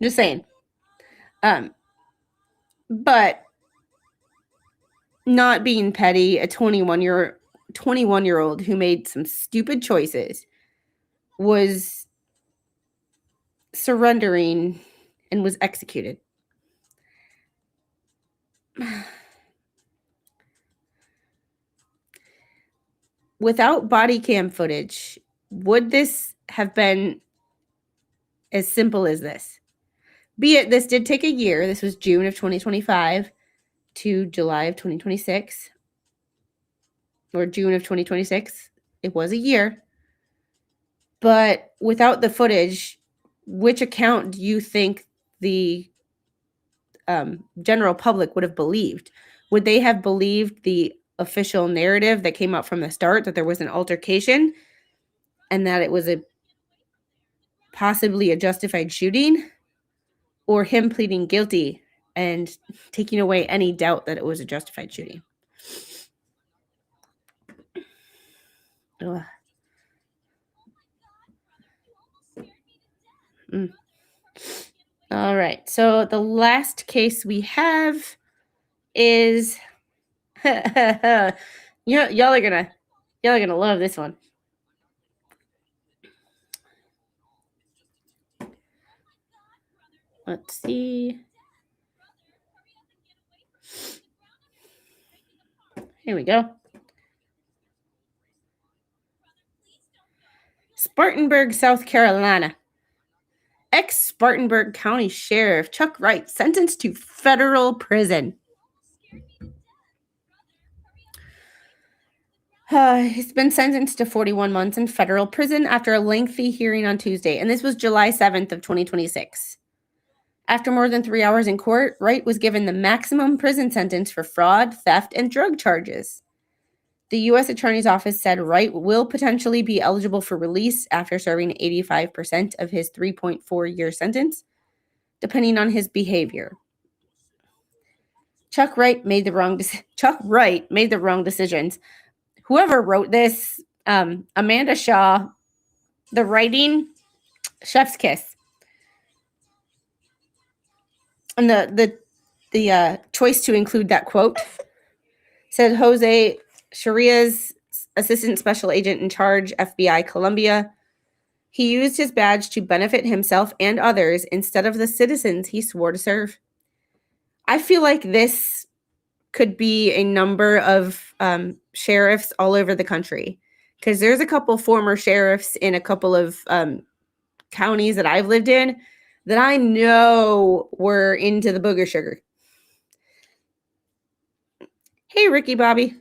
Just saying. But not being petty, a 21-year-old who made some stupid choices was surrendering and was executed. Without body cam footage, would this have been as simple as this? Be it this did take a year. This was June of 2025 to July of 2026. Or June of 2026. It was a year. But without the footage, which account do you think the general public would have believed? Would they have believed the official narrative that came out from the start, that there was an altercation and that it was possibly a justified shooting, or him pleading guilty and taking away any doubt that it was a justified shooting? Ugh. All right. So the last case we have is y'all are gonna love this one. Let's see. Here we go. Spartanburg, South Carolina. Ex-Spartanburg County Sheriff Chuck Wright sentenced to federal prison. He's been sentenced to 41 months in federal prison after a lengthy hearing on Tuesday, and this was July 7th of 2026. After more than 3 hours in court, Wright was given the maximum prison sentence for fraud, theft, and drug charges. The U.S. Attorney's Office said Wright will potentially be eligible for release after serving 85% of his 3.4-year sentence, depending on his behavior. Chuck Wright made the wrong decisions. Whoever wrote this, Amanda Shaw, the writing, chef's kiss. And the choice to include that quote said Jose Sharia's assistant special agent in charge, FBI Colombia. He used his badge to benefit himself and others instead of the citizens he swore to serve. I feel like this could be a number of sheriffs all over the country, because there's a couple former sheriffs in a couple of counties that I've lived in that I know were into the booger sugar. Hey, Ricky Bobby.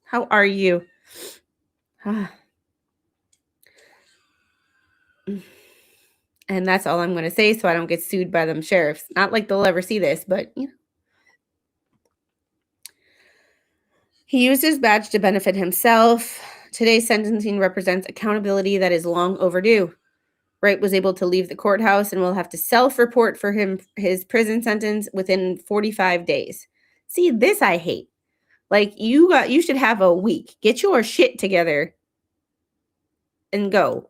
How are you? And that's all I'm going to say so I don't get sued by them sheriffs. Not like they'll ever see this, but you know. He used his badge to benefit himself. Today's sentencing represents accountability that is long overdue. Wright was able to leave the courthouse and will have to self-report for his prison sentence within 45 days. See, this I hate. Like, you should have a week. Get your shit together and go.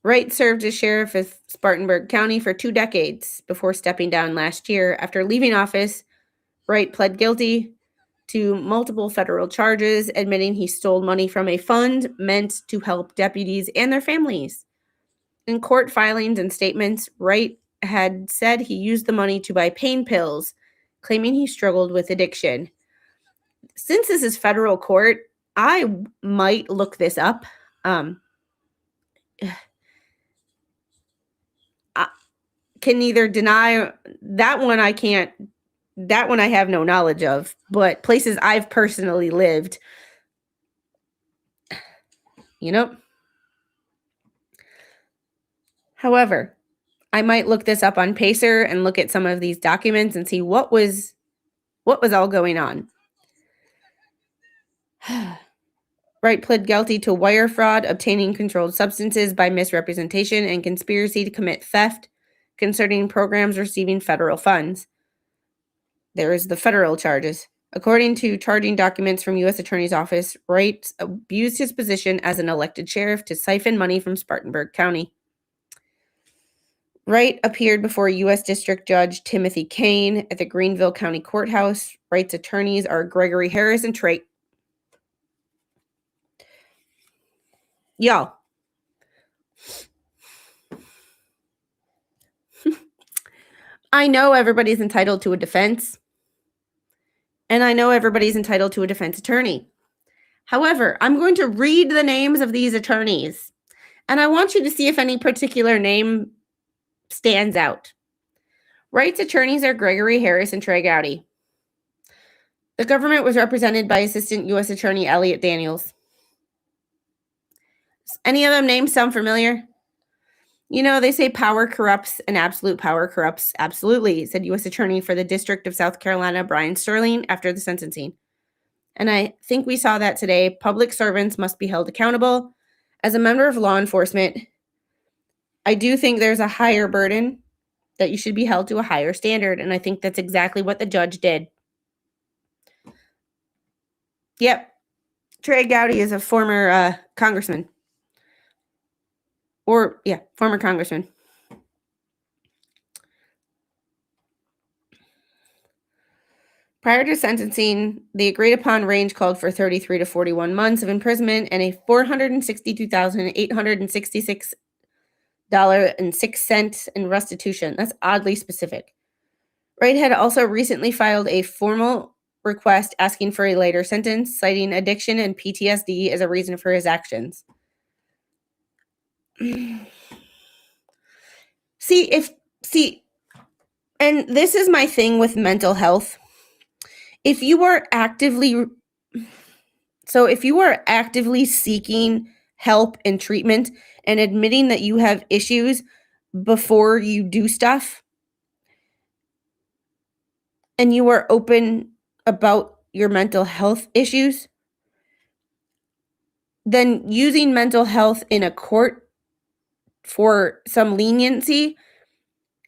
Wright served as sheriff of Spartanburg County for 2 decades before stepping down last year. After leaving office, Wright pled guilty to multiple federal charges, admitting he stole money from a fund meant to help deputies and their families. In court filings and statements, Wright had said he used the money to buy pain pills, claiming he struggled with addiction. Since this is federal court, I might look this up. I can neither deny that one. I can't. That one I have no knowledge of, but places I've personally lived, you know. However, I might look this up on Pacer and look at some of these documents and see what was all going on. Wright pled guilty to wire fraud, obtaining controlled substances by misrepresentation, and conspiracy to commit theft concerning programs receiving federal funds. There is the federal charges. According to charging documents from U.S. Attorney's Office, Wright abused his position as an elected sheriff to siphon money from Spartanburg County. Wright appeared before U.S. District Judge Timothy Kane at the Greenville County Courthouse. Wright's attorneys are Gregory Harris and Trey. Y'all. I know everybody's entitled to a defense. And I know everybody's entitled to a defense attorney. However, I'm going to read the names of these attorneys, and I want you to see if any particular name stands out. Wright's attorneys are Gregory Harris and Trey Gowdy. The government was represented by Assistant U.S. Attorney Elliot Daniels. Any of them names sound familiar? You know, they say power corrupts and absolute power corrupts absolutely, said U.S. Attorney for the District of South Carolina, Brian Sterling, after the sentencing. And I think we saw that today. Public servants must be held accountable. As a member of law enforcement, I do think there's a higher burden, that you should be held to a higher standard. And I think that's exactly what the judge did. Yep. Trey Gowdy is a former congressman. Former congressman. Prior to sentencing, the agreed-upon range called for 33 to 41 months of imprisonment and a $462,866 $1.06 in restitution. That's oddly specific. Whitehead also recently filed a formal request asking for a lighter sentence, citing addiction and PTSD as a reason for his actions. And this is my thing with mental health. If you are actively seeking help and treatment and admitting that you have issues before you do stuff, and you are open about your mental health issues, then using mental health in a court for some leniency,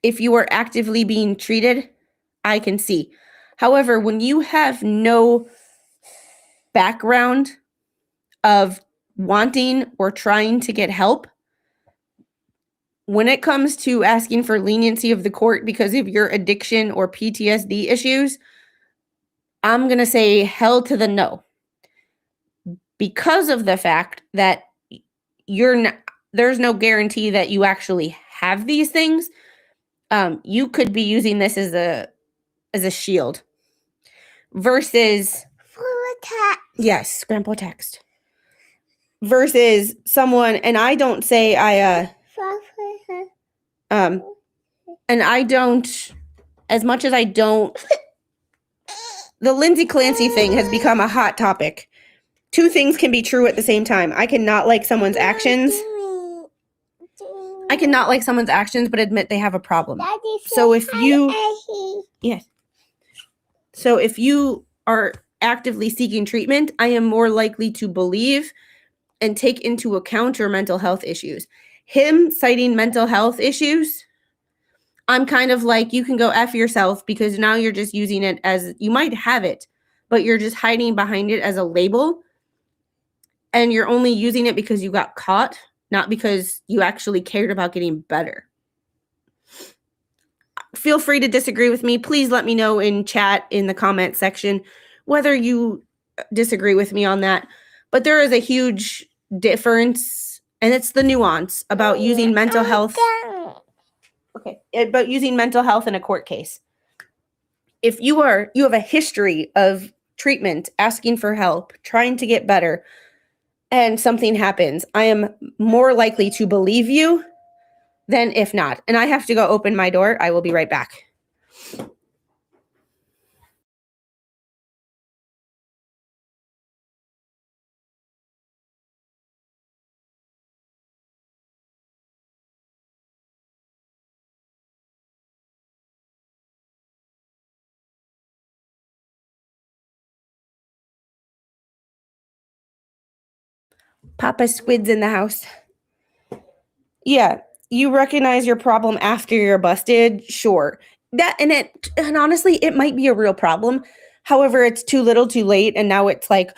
if you are actively being treated, I can see. However, when you have no background of wanting or trying to get help, when it comes to asking for leniency of the court because of your addiction or PTSD issues, I'm going to say hell to the no. Because of the fact that there's no guarantee that you actually have these things. You could be using this as a shield versus yes, grandpa text. Versus someone, and I don't say and I don't, as much as I don't, the Lindsay Clancy thing has become a hot topic. Two things can be true at the same time. I cannot like someone's actions. But admit they have a problem. So if you are actively seeking treatment, I am more likely to believe and take into account your mental health issues. Him citing mental health issues, I'm kind of like, you can go F yourself, because now you're just using it as, you might have it, but you're just hiding behind it as a label, and you're only using it because you got caught, not because you actually cared about getting better. Feel free to disagree with me. Please let me know in chat in the comment section whether you disagree with me on that. But there is a huge difference, and it's the nuance about using mental health. Okay, about using mental health in a court case. If you have a history of treatment, asking for help, trying to get better, and something happens, I am more likely to believe you than if not. And I have to go open my door. I will be right back. Papa Squid's in the house. Yeah, you recognize your problem after you're busted, sure. And honestly, it might be a real problem. However, it's too little, too late, and now it's like,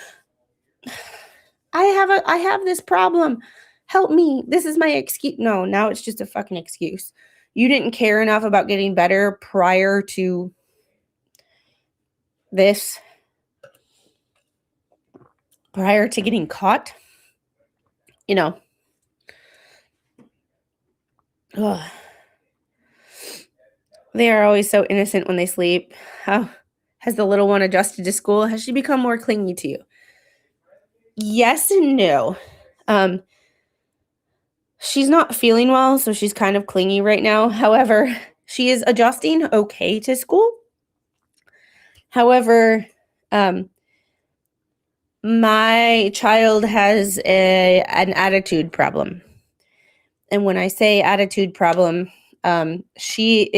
I have this problem. Help me. This is my excuse. No, now it's just a fucking excuse. You didn't care enough about getting better prior to this. Prior to getting caught. You know. Ugh. They are always so innocent when they sleep. How has the little one adjusted to school? Has she become more clingy to you? Yes and no. She's not feeling well, so she's kind of clingy right now. However, she is adjusting okay to school. However, my child has an attitude problem. And when I say attitude problem, she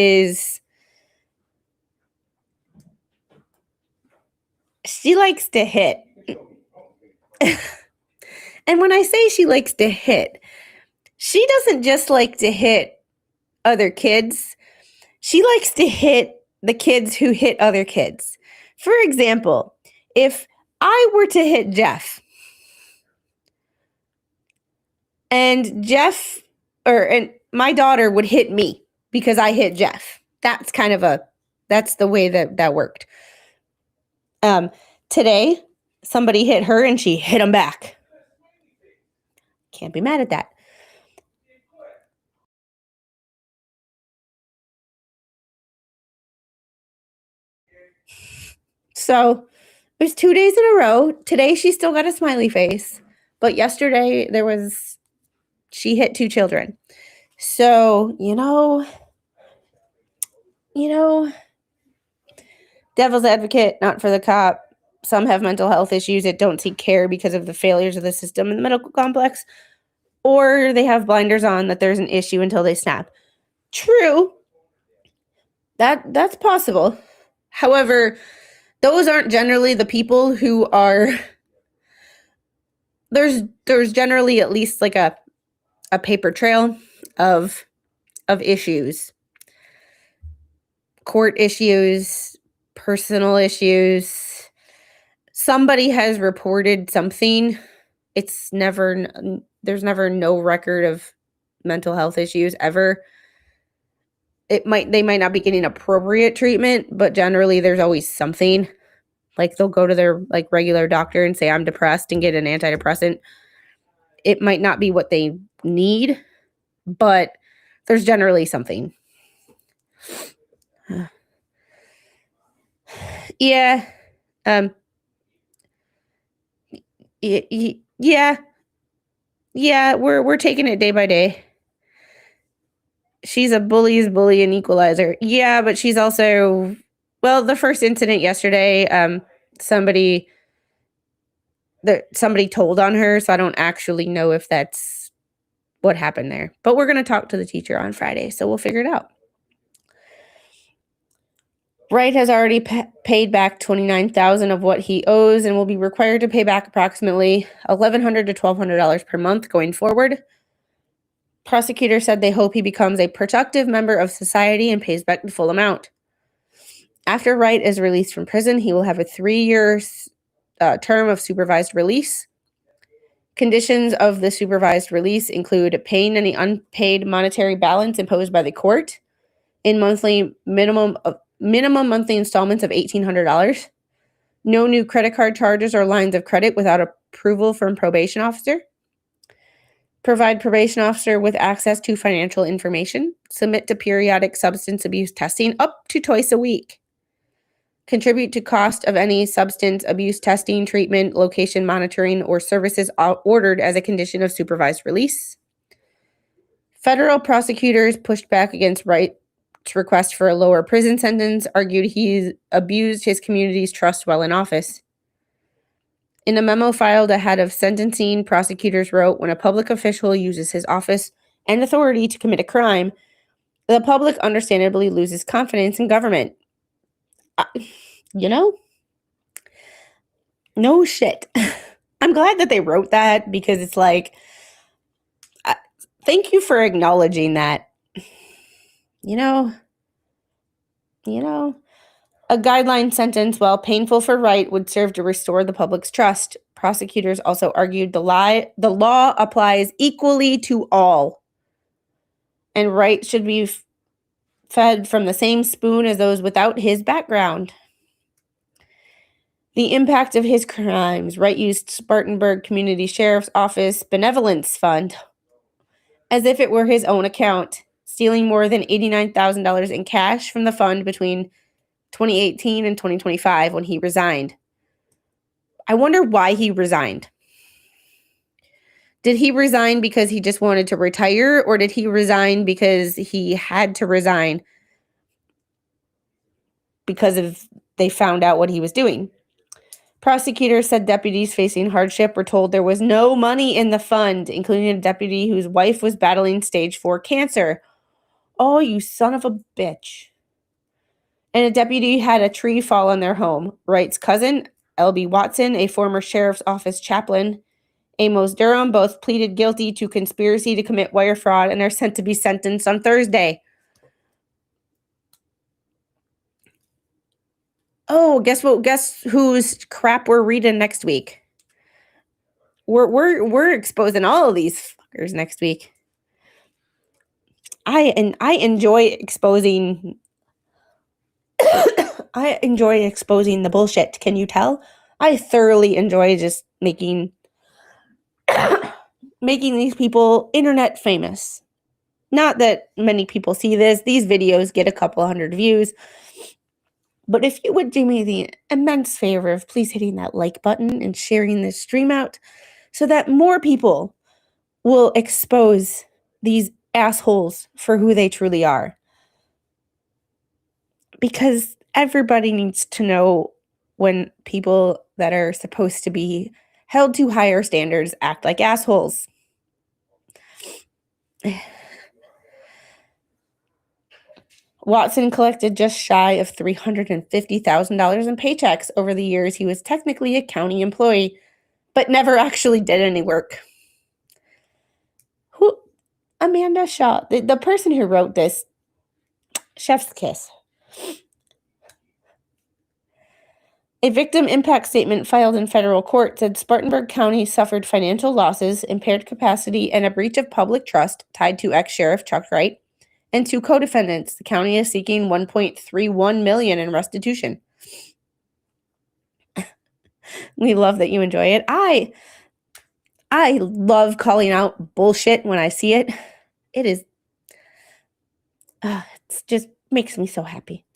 likes to hit. And when I say she likes to hit, she doesn't just like to hit other kids. She likes to hit the kids who hit other kids. For example, if I were to hit Jeff, and my daughter would hit me because I hit Jeff. That's the way that worked. Today, somebody hit her and she hit him back. Can't be mad at that. So it was 2 days in a row. Today she still got a smiley face, but yesterday she hit 2 children. So, devil's advocate, not for the cop. Some have mental health issues that don't seek care because of the failures of the system in the medical complex, or they have blinders on that there's an issue until they snap. True. That's possible. However, those aren't generally the people who are there's generally at least like a paper trail of issues. Court issues, personal issues. Somebody has reported something. There's never no record of mental health issues ever. They might not be getting appropriate treatment, but generally there's always something. Like they'll go to their like regular doctor and say I'm depressed and get an antidepressant. It might not be what they need, but there's generally something. Yeah. Yeah. Yeah, we're taking it day by day. She's a bully's bully and equalizer. Yeah, but she's also, well, the first incident yesterday, somebody told on her, so I don't actually know if that's what happened there. But we're going to talk to the teacher on Friday, so we'll figure it out. Wright has already paid back $29,000 of what he owes and will be required to pay back approximately $1,100 to $1,200 per month going forward. Prosecutors said they hope he becomes a productive member of society and pays back the full amount. After Wright is released from prison, he will have a 3-year term of supervised release. Conditions of the supervised release include paying any unpaid monetary balance imposed by the court in minimum monthly installments of $1,800. No new credit card charges or lines of credit without approval from probation officer. Provide probation officer with access to financial information. Submit to periodic substance abuse testing up to twice a week. Contribute to cost of any substance abuse testing, treatment, location monitoring, or services ordered as a condition of supervised release. Federal prosecutors pushed back against Wright's request for a lower prison sentence, argued he abused his community's trust while in office. In a memo filed ahead of sentencing, prosecutors wrote, when a public official uses his office and authority to commit a crime, the public understandably loses confidence in government. No shit. I'm glad that they wrote that because it's like, thank you for acknowledging that. A guideline sentence, while painful for Wright, would serve to restore the public's trust. Prosecutors also argued the law applies equally to all, and Wright should be fed from the same spoon as those without his background. The impact of his crimes. Wright used Spartanburg Community Sheriff's Office Benevolence Fund as if it were his own account, stealing more than $89,000 in cash from the fund between 2018 and 2025 when he resigned. I wonder why he resigned. Did he resign because he just wanted to retire, or did he resign because he had to resign because they found out what he was doing? Prosecutors said deputies facing hardship were told there was no money in the fund, including a deputy whose wife was battling stage 4 cancer. Oh, you son of a bitch. And a deputy had a tree fall on their home. Wright's cousin, L.B. Watson, a former sheriff's office chaplain, Amos Durham, both pleaded guilty to conspiracy to commit wire fraud and are sent to be sentenced on Thursday. Oh, guess what? Guess whose crap we're reading next week? We're exposing all of these fuckers next week. I enjoy exposing. I enjoy exposing the bullshit. Can you tell? I thoroughly enjoy just making these people internet famous. Not that many people see this. These videos get a couple hundred views. But if you would do me the immense favor of please hitting that like button and sharing this stream out so that more people will expose these assholes for who they truly are. Because everybody needs to know when people that are supposed to be held to higher standards act like assholes. Watson collected just shy of $350,000 in paychecks over the years he was technically a county employee, but never actually did any work. Who? Amanda Shaw, the person who wrote this, chef's kiss. A victim impact statement filed in federal court said Spartanburg County suffered financial losses, impaired capacity, and a breach of public trust tied to ex-sheriff Chuck Wright and two co-defendants. The county is seeking $1.31 million in restitution. We love that you enjoy it. I love calling out bullshit when I see it. It is, it just makes me so happy.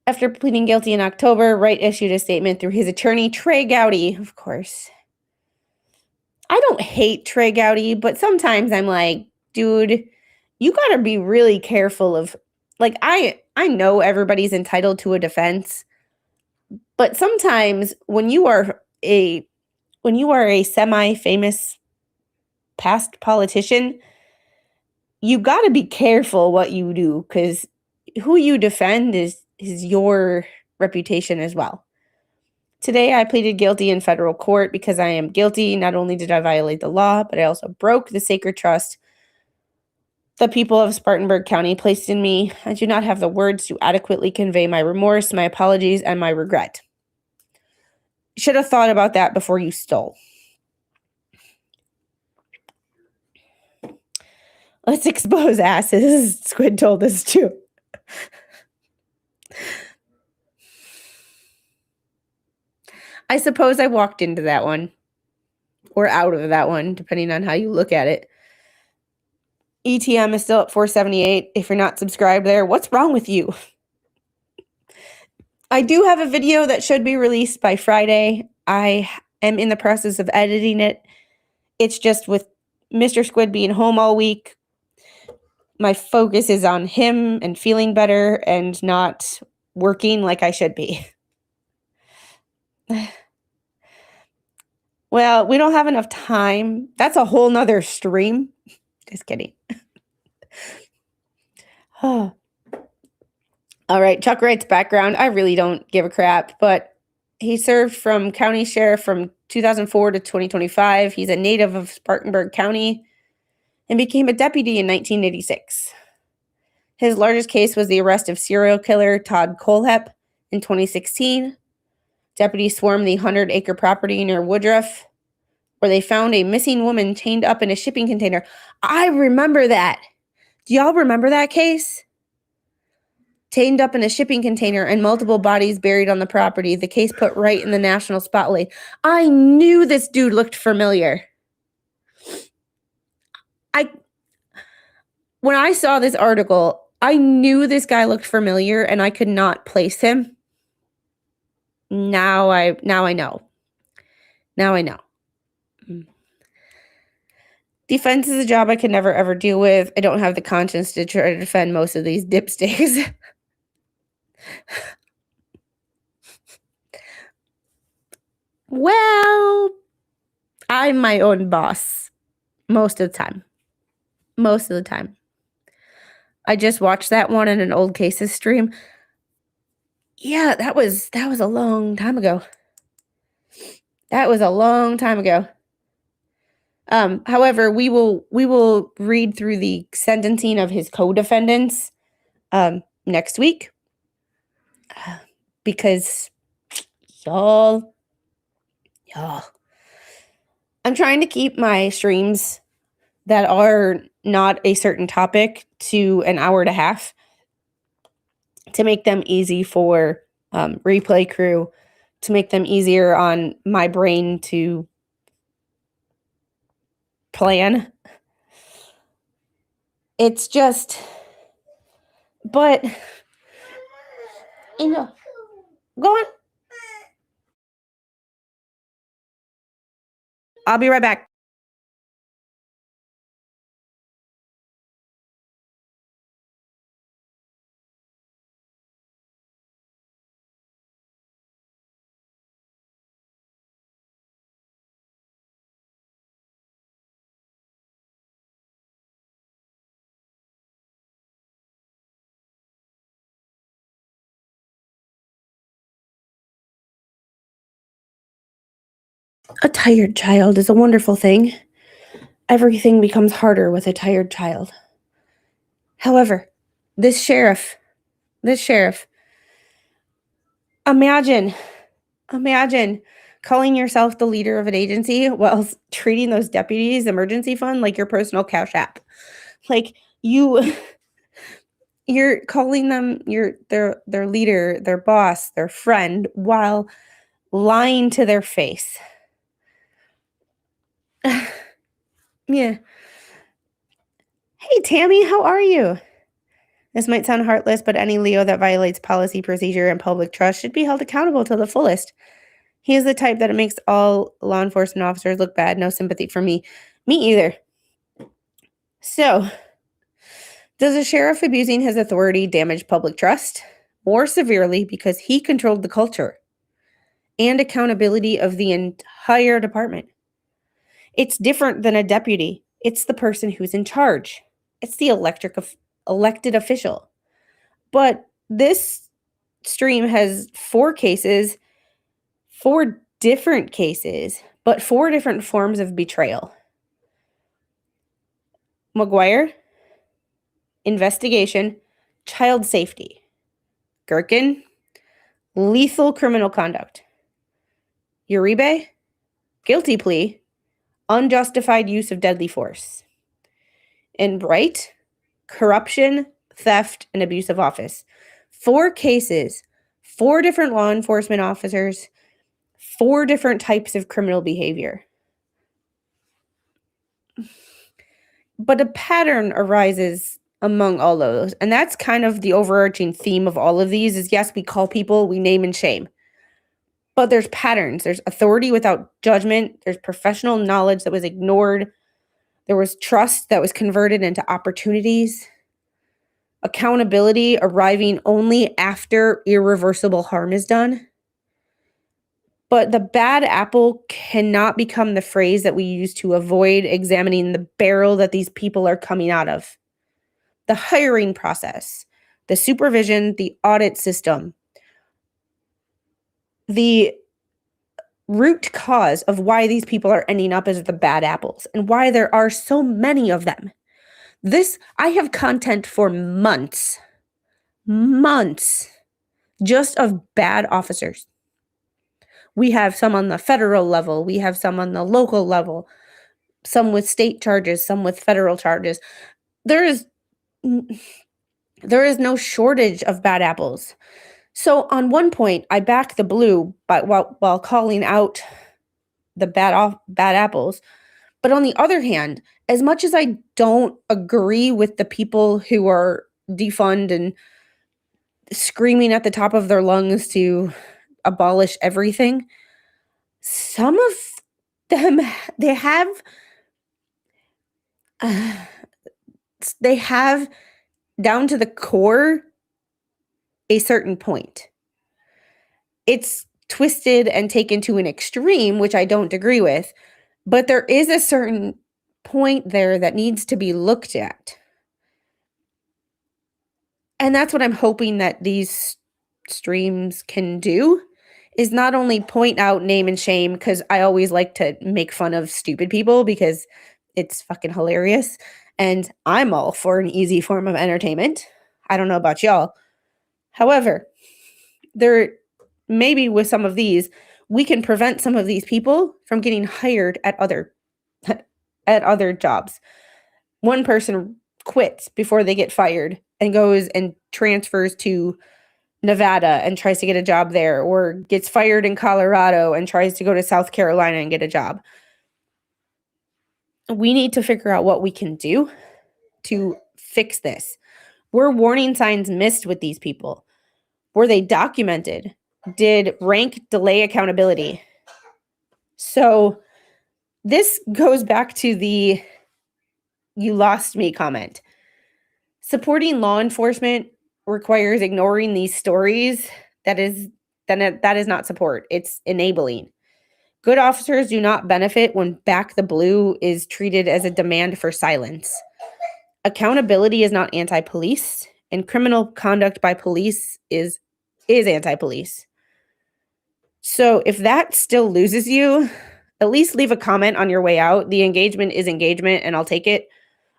After pleading guilty in October, Wright issued a statement through his attorney, Trey Gowdy, of course. I don't hate Trey Gowdy, but sometimes I'm like, dude, you got to be really careful of, like, I know everybody's entitled to a defense, but sometimes when you are a semi-famous past politician, you got to be careful what you do, because who you defend is your reputation as well. Today, I pleaded guilty in federal court because I am guilty. Not only did I violate the law, but I also broke the sacred trust the people of Spartanburg County placed in me. I do not have the words to adequately convey my remorse, my apologies, and my regret. Should have thought about that before you stole. Let's expose asses. Squid told us to. I suppose I walked into that one. Or out of that one, depending on how you look at it. ETM is still at 478. If you're not subscribed there, what's wrong with you? I do have a video that should be released by Friday. I am in the process of editing it. It's just with Mr. Squid being home all week. My focus is on him and feeling better and not working like I should be. Well, we don't have enough time. That's a whole nother stream. Just kidding. All right, Chuck Wright's background. I really don't give a crap, but he served from county sheriff from 2004 to 2025. He's a native of Spartanburg County and became a deputy in 1986. His largest case was the arrest of serial killer Todd Colehep in 2016. Deputies swarmed the 100-acre property near Woodruff, where they found a missing woman chained up in a shipping container. I remember that. Do y'all remember that case? Chained up in a shipping container and multiple bodies buried on the property. The case put Wright in the national spotlight. I knew this dude looked familiar. When I saw this article, I knew this guy looked familiar and I could not place him. Now I know. Now I know. Defense is a job I could never ever deal with. I don't have the conscience to try to defend most of these dipsticks. Well, I'm my own boss most of the time. Most of the time. I just watched that one in an old cases stream. Yeah, that was a long time ago. That was a long time ago. However, we will read through the sentencing of his co-defendants next week. Because y'all, I'm trying to keep my streams that are not a certain topic to an hour and a half to make them easy for replay crew, to make them easier on my brain to plan. It's just, but, you know, Go on. I'll be right back. A tired child is a wonderful thing. Everything becomes harder with a tired child. However, this sheriff, this sheriff, imagine, imagine calling yourself the leader of an agency while treating those deputies' emergency fund like your personal cash app. Like you, you're calling them their leader, their boss, their friend, while lying to their face. Yeah. Hey, Tammy, how are you? This might sound heartless, but any Leo that violates policy, procedure, and public trust should be held accountable to the fullest. He is the type that it makes all law enforcement officers look bad. No sympathy for me. Me either. So, does a sheriff abusing his authority damage public trust? More severely because he controlled the culture and accountability of the entire department. It's different than a deputy. It's the person who's in charge. It's the elected official. But this stream has four different cases, but four different forms of betrayal. McGuire, investigation, child safety. Gherkin, lethal criminal conduct. Uribe, guilty plea, unjustified use of deadly force. And Bright, corruption, theft, and abuse of office. Four cases, four different law enforcement officers, four different types of criminal behavior. But a pattern arises among all of those. And that's kind of the overarching theme of all of these is yes, we call people, we name and shame. But there's patterns. There's authority without judgment. There's professional knowledge that was ignored. There was trust that was converted into opportunities. Accountability arriving only after irreversible harm is done. But the bad apple cannot become the phrase that we use to avoid examining the barrel that these people are coming out of. The hiring process, the supervision, the audit system, the root cause of why these people are ending up as the bad apples and why there are so many of them. I have content for months just of bad officers. We have some on the federal level. We have some on the local level, some with state charges, some with federal charges. There is no shortage of bad apples. So on one point, I back the blue while calling out the bad apples. But on the other hand, as much as I don't agree with the people who are defund and screaming at the top of their lungs to abolish everything, some of them they have down to the core a certain point. It's twisted and taken to an extreme, which I don't agree with, but there is a certain point there that needs to be looked at. And that's what I'm hoping that these streams can do, is not only point out name and shame, because I always like to make fun of stupid people because it's fucking hilarious. And I'm all for an easy form of entertainment. I don't know about y'all. However, maybe with some of these, we can prevent some of these people from getting hired at other jobs. One person quits before they get fired and goes and transfers to Nevada and tries to get a job there, or gets fired in Colorado and tries to go to South Carolina and get a job. We need to figure out what we can do to fix this. Were warning signs missed with these people? Were they documented? did rank delay accountability. So this goes back to the "you lost me" comment. Supporting law enforcement requires ignoring these stories. That is not support. It's enabling. Good officers do not benefit when Back the Blue is treated as a demand for silence. Accountability is not anti-police, and criminal conduct by police is anti-police. So if that still loses you, at least leave a comment on your way out. The engagement is engagement, and I'll take it.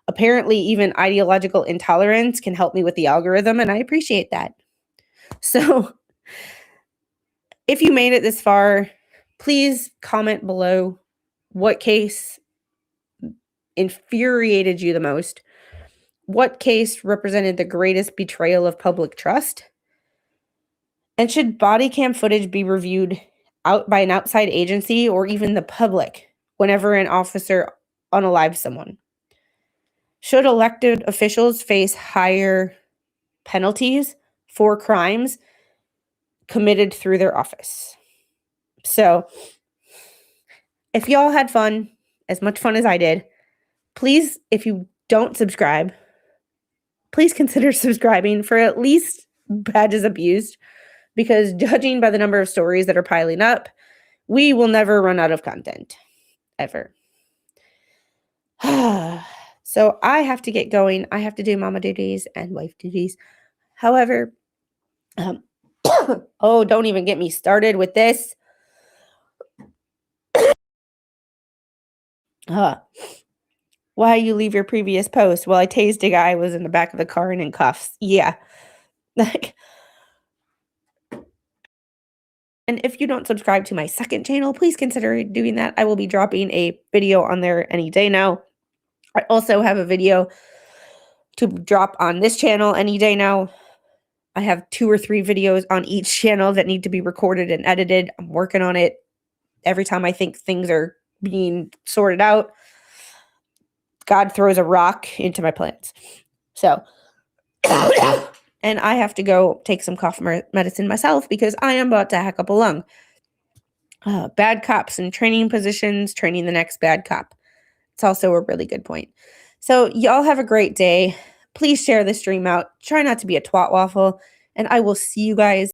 Apparently, even ideological intolerance can help me with the algorithm, and I appreciate that. So if you made it this far, please comment below what case infuriated you the most, what case represented the greatest betrayal of public trust, and should body cam footage be reviewed out by an outside agency or even the public whenever an officer unalives someone? Should elected officials face higher penalties for crimes committed through their office? So, if y'all had fun, as much fun as I did, please, if you don't subscribe, please consider subscribing for at least Badges Abused, because judging by the number of stories that are piling up, we will never run out of content, ever. So I have to get going. I have to do mama duties and wife duties. However, oh, don't even get me started with this. Why you leave your previous post? Well, I tased a guy who was in the back of the car and in cuffs. Yeah. And if you don't subscribe to my second channel, please consider doing that. I will be dropping a video on there any day now. I also have a video to drop on this channel any day now. I have 2 or 3 videos on each channel that need to be recorded and edited. I'm working on it. Every time I think things are being sorted out, God throws a rock into my plans. So, and I have to go take some cough medicine myself because I am about to hack up a lung. Bad cops in training positions, training the next bad cop. It's also a really good point. So y'all have a great day. Please share this stream out. Try not to be a twat waffle, and I will see you guys